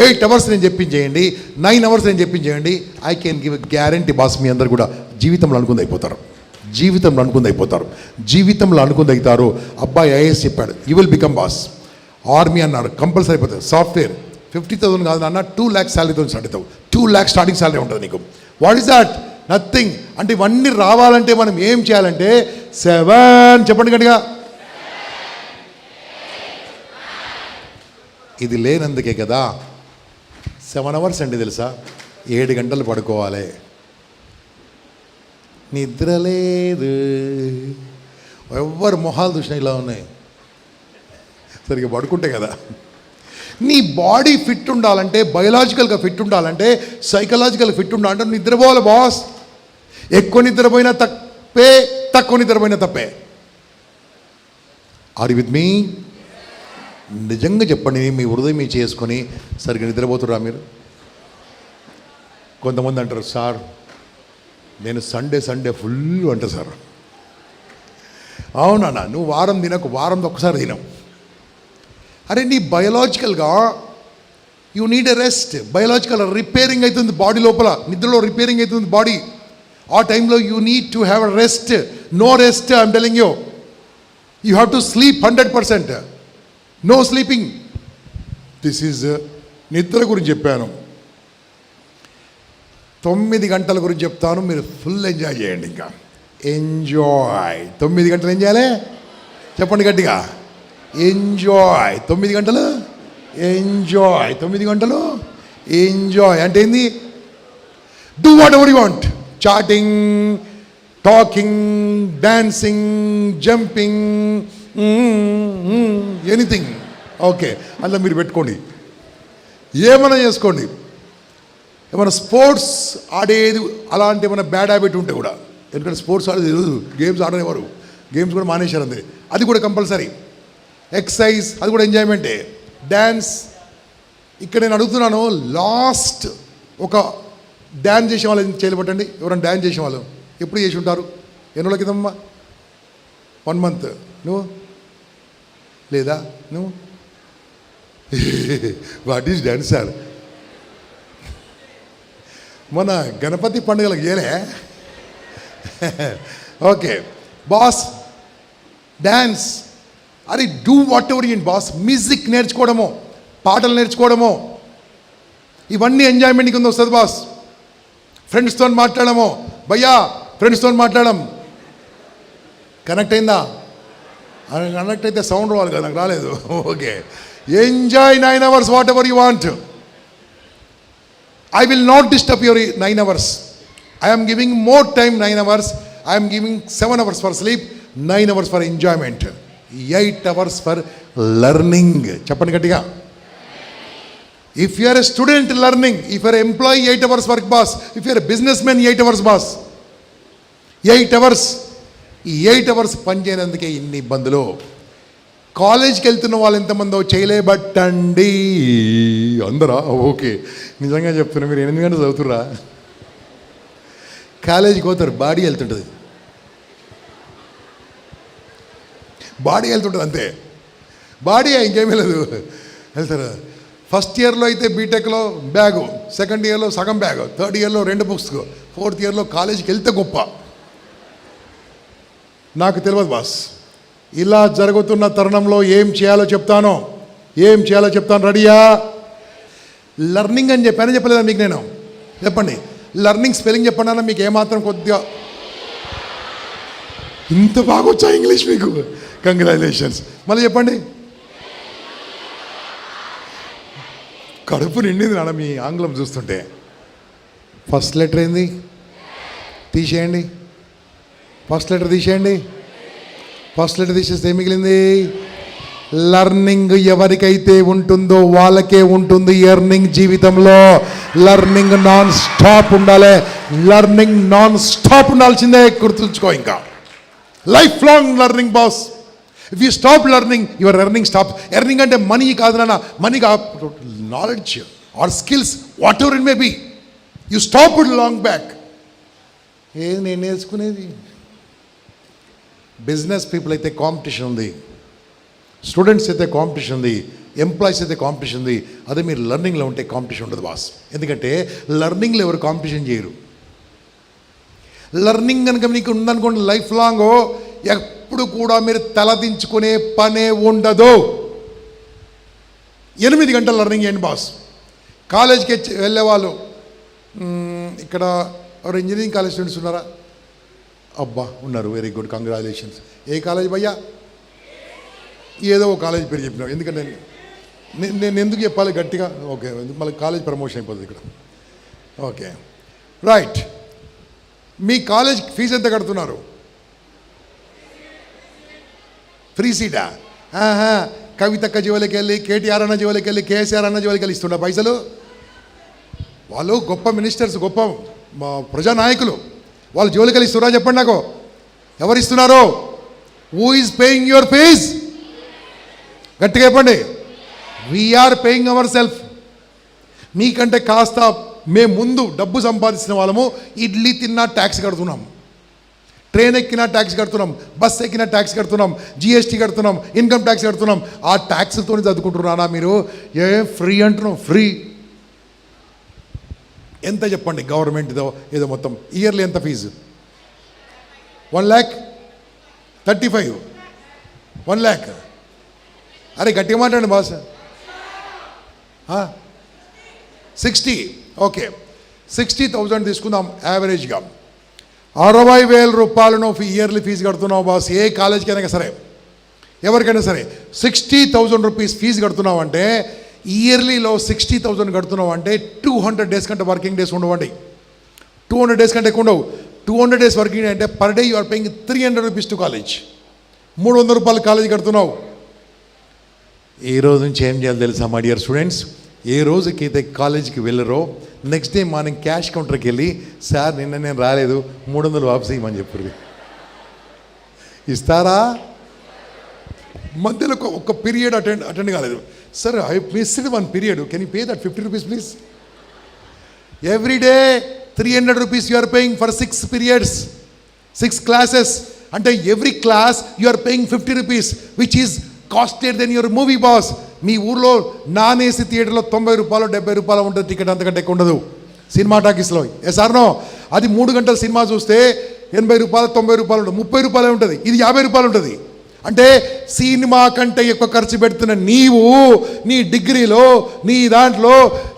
8 అవర్స్ నేను చెప్పించేయండి, 9 అవర్స్ నేను చెప్పించేయండి. I can give a guarantee boss, మీ అందరు కూడా జీవితంలో అనుకుంది అయిపోతారు. జీవితంలో అనుకుంది అయిపోతారు. జీవితంలో అనుకుంది అవుతారు. అబ్బాయి ఐఏఎస్ చెప్పాడు, you will become boss. Army అన్నారు, కంపల్సరీ అయిపోతుంది. సాఫ్ట్వేర్ 50,000 కాదు నాన్న, 2 lakhs శాలరీతో స్టార్ట్ అవుతావు. 2 lakhs స్టార్టింగ్ శాలరీ ఉంటుంది నీకు. What is that? నథింగ్. అంటే ఇవన్నీ రావాలంటే మనం ఏం చేయాలంటే 7 చెప్పండి గట్టిగా. ఇది లేనందుకే కదా 7 అవర్స్ అండి తెలుసా. 7 గంటలు పడుకోవాలి, నిద్ర లేదు. ఎవరు మొహాలు చూసినా ఇలా ఉన్నాయి, సరిగ్గా పడుకుంటే కదా. నీ బాడీ ఫిట్ ఉండాలంటే, బయలాజికల్గా ఫిట్ ఉండాలంటే, సైకలాజికల్గా ఫిట్ ఉండాలంటే నిద్రపోవాలి బాస్. ఎక్కువ నిద్రపోయినా తప్పే, తక్కువ నిద్రపోయినా తప్పే. Are you with me? నిజంగా చెప్పండి, మీ హృదయం మీ చేసుకొని సరిగ్గా నిద్రపోతురా మీరు? కొంతమంది అంటారు, సార్ నేను సండే ఫుల్ అంట సార్. అవునా? నువ్వు వారం తినకు, వారంలో ఒకసారి తినవు. అరే నీ బయలాజికల్గా you need a rest. Biological repairing అవుతుంది బాడీ లోపల, నిద్రలో రిపేరింగ్ అవుతుంది బాడీ. ఆ టైంలో you need to have a rest. No rest, I'm telling you. You have to sleep 100%. No sleeping. This is నిద్ర గురించి చెప్పాను. 9 గంటల గురించి చెప్తాను, మీరు ఫుల్ ఎంజాయ్ చేయండి. ఇంకా ఎంజాయ్. 9 గంటలు ఏం చేయాలి చెప్పండి గట్టిగా. ఎంజాయ్. 9 గంటలు ఎంజాయ్. 9 గంటలు ఎంజాయ్ అంటే ఏంది? Do whatever you want. Chatting, talking, dancing, jumping, anything. Okay, అందులో మీరు పెట్టుకోండి, ఏమైనా చేసుకోండి. ఏమైనా స్పోర్ట్స్ ఆడేది అలాంటి ఏమైనా బ్యాడ్ హ్యాబిట్ ఉంటే కూడా, ఎందుకంటే స్పోర్ట్స్ ఆడేది తెలియదు, గేమ్స్ ఆడేవారు, గేమ్స్ కూడా మానేశారు అంతే, అది కూడా కంపల్సరీ. ఎక్సర్సైజ్ అది కూడా ఎంజాయ్మెంటే. డ్యాన్స్, ఇక్కడ నేను అడుగుతున్నాను, లాస్ట్ ఒక డ్యాన్స్ చేసే వాళ్ళు చేయలేబట్టండి. ఎవరైనా డ్యాన్స్ చేసే వాళ్ళు ఎప్పుడు చేసి ఉంటారు? ఎన్ని రోజుల కిందమ్మా? 1 month. నువ్వు లేదా? నువ్వు వాట్ ఈజ్ డ్యాన్స్ సార్? మన గణపతి పండుగలకు చేయలే? Okay boss, dance. అరే do whatever in boss. Music నేర్చుకోవడము, పాటలు నేర్చుకోవడము, ఇవన్నీ ఎంజాయ్మెంట్ కింద వస్తుంది బాస్. ఫ్రెండ్స్తో మాట్లాడము, భయ్యా ఫ్రెండ్స్తో మాట్లాడడం. కనెక్ట్ అయిందా? కనెక్ట్ అయితే సౌండ్ రావాలి కదా, నాకు రాలేదు. Okay, enjoy 9 hours what ever you want. I will not disturb your 9 hours. I am giving more time, 9 hours. I am giving 7 hours for sleep, 9 hours for enjoyment, 8 hours for learning. చెప్పండి గట్టిగా. If you are a student, learning. If you are an employee, 8 hours work boss. If you are a businessman, 8 hours boss. 8 hours. ఈ 8 hours పని చేయనందుకే ఇన్ని ఇబ్బందులు. కాలేజ్కి వెళ్తున్న వాళ్ళు ఎంతమందో చేయలేబట్టండి అందరా? ఓకే, నిజంగా చెప్తున్నా, మీరు 8 గంటలు చదువుతుర్రా? కాలేజీకి పోతారు, బాడీ వెళ్తుంటుంది, బాడీ వెళ్తుంటుంది అంతే. బాడీ ఇంకేమీ లేదు, వెళ్తారు. ఫస్ట్ ఇయర్లో అయితే బీటెక్లో బ్యాగు, సెకండ్ ఇయర్లో సగం బ్యాగు, థర్డ్ ఇయర్లో 2 books, ఫోర్త్ ఇయర్లో కాలేజీకి వెళ్తే గొప్ప. నాకు తెలియదు బాస్. ఇలా జరుగుతున్న తరుణంలో ఏం చేయాలో చెప్తాను, రెడీయా? లర్నింగ్ అని చెప్పలేదా మీకు నేను? చెప్పండి, లర్నింగ్ స్పెల్లింగ్ చెప్పండి అన్న. మీకు ఏమాత్రం కొద్దిగా ఇంత బాగా వచ్చా ఇంగ్లీష్ మీకు? కంగ్రాచులేషన్స్. మళ్ళీ చెప్పండి. కడుపు నిండింది నాన్న మీ ఆంగ్లం చూస్తుంటే. ఫస్ట్ లెటర్ ఏంది? తీసేయండి. ఫస్ట్ లెటర్ తీసేయండి. ఫస్ట్ లెటర్ తీసేస్తే ఏం మిగిలింది? లర్నింగ్. ఎవరికైతే ఉంటుందో వాళ్ళకే ఉంటుంది ఎర్నింగ్. జీవితంలో లర్నింగ్ నాన్ స్టాప్ ఉండాలి. లర్నింగ్ నాన్ స్టాప్ ఉండాల్సిందే, గుర్తుంచుకో. ఇంకా life long learning boss. If you stop learning, your earning stop. Earning అంటే మనీ కాదు నాన్న, money knowledge or skills, whatever it may be. You stop it long back. ఏది నేను నేర్చుకునేది? బిజినెస్ పీపుల్ అయితే కాంపిటీషన్ ఉంది, స్టూడెంట్స్ అయితే competition ఉంది, ఎంప్లాయీస్ అయితే కాంపిటీషన్ ఉంది. అదే మీరు లర్నింగ్లో ఉంటే కాంపిటీషన్ ఉండదు బాస్. ఎందుకంటే లర్నింగ్లో ఎవరు కాంపిటీషన్ చేయరు. లర్నింగ్ కనుక మీకు ఉందనుకోండి, లైఫ్ లాంగ్ ఎప్పుడు కూడా మీరు తలదించుకునే పనే ఉండదు. 8 గంటలు లర్నింగ్ చేయండి బాస్. కాలేజ్కి వెళ్ళేవాళ్ళు, ఇక్కడ ఎవరు ఇంజనీరింగ్ కాలేజ్ స్టూడెంట్స్ ఉన్నారా? అబ్బా ఉన్నారు, వెరీ గుడ్, కంగ్రాచులేషన్స్. ఏ కాలేజ్ భయ్యా? ఏదో ఒక కాలేజ్ పేరు చెప్పినావు, ఎందుకంటే నేను ఎందుకు చెప్పాలి గట్టిగా? ఓకే, మళ్ళీ కాలేజ్ ప్రమోషన్ అయిపోతుంది ఇక్కడ. Okay right. మీ కాలేజ్ ఫీజు ఎంత కడుతున్నారు? ఫ్రీ సీటా? కవితక్క జోలికి వెళ్ళి, కేటీఆర్ అన్న జోలికి వెళ్ళి, కేసీఆర్ అన్న జోలికి వెళ్ళి ఇస్తున్నా పైసలు. వాళ్ళు గొప్ప మినిస్టర్స్, గొప్ప ప్రజానాయకులు, వాళ్ళు జోలికి వెళ్ళి ఇస్తున్నా? చెప్పండి నాకు, ఎవరు ఇస్తున్నారు? Who is paying your fees? గట్టిగా చెప్పండి. We are paying our self. మీకంటే కాస్త మేము ముందు డబ్బు సంపాదించిన వాళ్ళము. ఇడ్లీ తిన్నా ట్యాక్స్ కడుతున్నాం, ట్రైన్ ఎక్కినా ట్యాక్స్ కడుతున్నాం, బస్ ఎక్కినా ట్యాక్స్ కడుతున్నాం, జిఎస్టీ కడుతున్నాం, ఇన్కమ్ ట్యాక్స్ కడుతున్నాం. ఆ ట్యాక్స్తో చదువుకుంటున్నారా మీరు? ఫ్రీ అంటున్నాం, ఫ్రీ. ఎంత చెప్పండి గవర్నమెంట్దో ఏదో మొత్తం ఇయర్లీ ఎంత ఫీజు? 1,35,000, 1 lakh. అరే గట్టిగా మాట్లాడండి బాస్. 60. ఓకే, 60,000 తీసుకుందాం యావరేజ్గా. 60,000 రూపాయలు నువ్వు ఇయర్లీ ఫీజు కడుతున్నావు బాస్. ఏ కాలేజ్కైనా సరే, ఎవరికైనా సరే 60,000 రూపీస్ ఫీజు కడుతున్నావు అంటే ఇయర్లీలో 60,000 కడుతున్నావు అంటే 200 డేస్ కంటే వర్కింగ్ డేస్ ఉండవండి. 200 డేస్ కంటే ఎక్కువ ఉండవు. 200 డేస్ వర్కింగ్ డే అంటే per day you are paying 300 rupees to college. 300 రూపాయలు కాలేజ్ కడుతున్నావు. ఏ రోజు నుంచి ఏం చేయాలి తెలుసా మై డియర్ స్టూడెంట్స్? ఏ రోజుకైతే కాలేజీకి వెళ్ళరో నెక్స్ట్ డే మార్నింగ్ క్యాష్ కౌంటర్కి వెళ్ళి, సార్ నిన్న నేను రాలేదు 300 వాపస్ ఇవ్వమని చెప్పారు. ఇస్తారా? మధ్యలో ఒక పీరియడ్ అటెండ్ కాలేదు, sir I missed one period, can you pay that 50 rupees please? Every day 300 rupees you are paying for 6 periods, 6 classes. అంటే every class you are paying 50 rupees which is costed then your movie boss. మీ ఊర్లో non AC థియేటర్లో 90 రూపాయలు 70 రూపాయలు ఉంటుంది ticket, అంతకంటే ఎక్కువ ఉండదు సినిమా టాకీస్లో. ఎసార్నో? అది 3 గంటల సినిమా చూస్తే 80 రూపాయలు 90 రూపాయలు ఉంటుంది, 30 రూపాయలే ఉంటుంది. ఇది 50 రూపాయలు ఉంటుంది. అంటే సినిమా కంటే ఎక్కువ ఖర్చు పెడుతున్న నీవు నీ డిగ్రీలో నీ దాంట్లో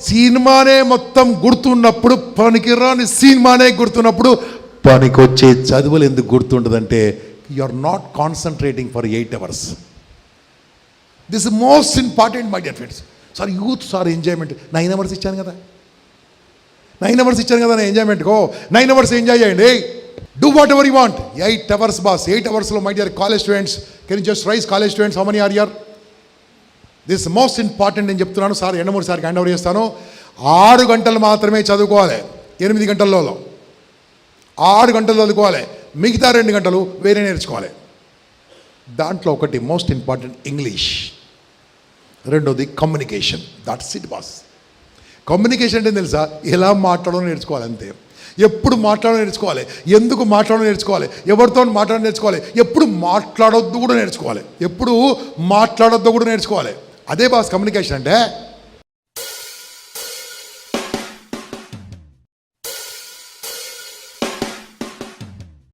సినిమానే మొత్తం గుర్తున్నప్పుడు, పనికిరాని సినిమానే గుర్తున్నప్పుడు పనికొచ్చే చదువులు ఎందుకు గుర్తుండదంటే you are not concentrating for 8 hours. This is most important my dear friends. Sir youth sir enjoyment 9 hours ఇచ్చాను కదా, 9 అవర్స్ ఇచ్చాను కదా నా ఎంజాయ్మెంట్కో, 9 అవర్స్ ఎంజాయ్ చేయండి. Do whatever you want. 8 hours boss. 8 అవర్స్లో my dear college students, can you just raise college students how many are here? This most important నేను చెప్తున్నాను సార్. 2-3 సార్కి హ్యాండ్ ఓవర్ చేస్తాను. 6 గంటలు మాత్రమే చదువుకోవాలి. 8 గంటల్లో 6 గంటలు చదువుకోవాలి, మిగతా 2 గంటలు వేరే నేర్చుకోవాలి. దాంట్లో ఒకటి మోస్ట్ ఇంపార్టెంట్ ఇంగ్లీష్, రెండోది communication. That's it boss. Communication అంటే తెలుసా? ఎలా మాట్లాడడం నేర్చుకోవాలి అంతే. ఎప్పుడు మాట్లాడడం నేర్చుకోవాలి, ఎందుకు మాట్లాడడం నేర్చుకోవాలి, ఎవరితో మాట్లాడడం నేర్చుకోవాలి, ఎప్పుడు మాట్లాడొద్దు కూడా నేర్చుకోవాలి, ఎప్పుడు మాట్లాడొద్దు కూడా నేర్చుకోవాలి. అదే బాస్ కమ్యూనికేషన్ అంటే.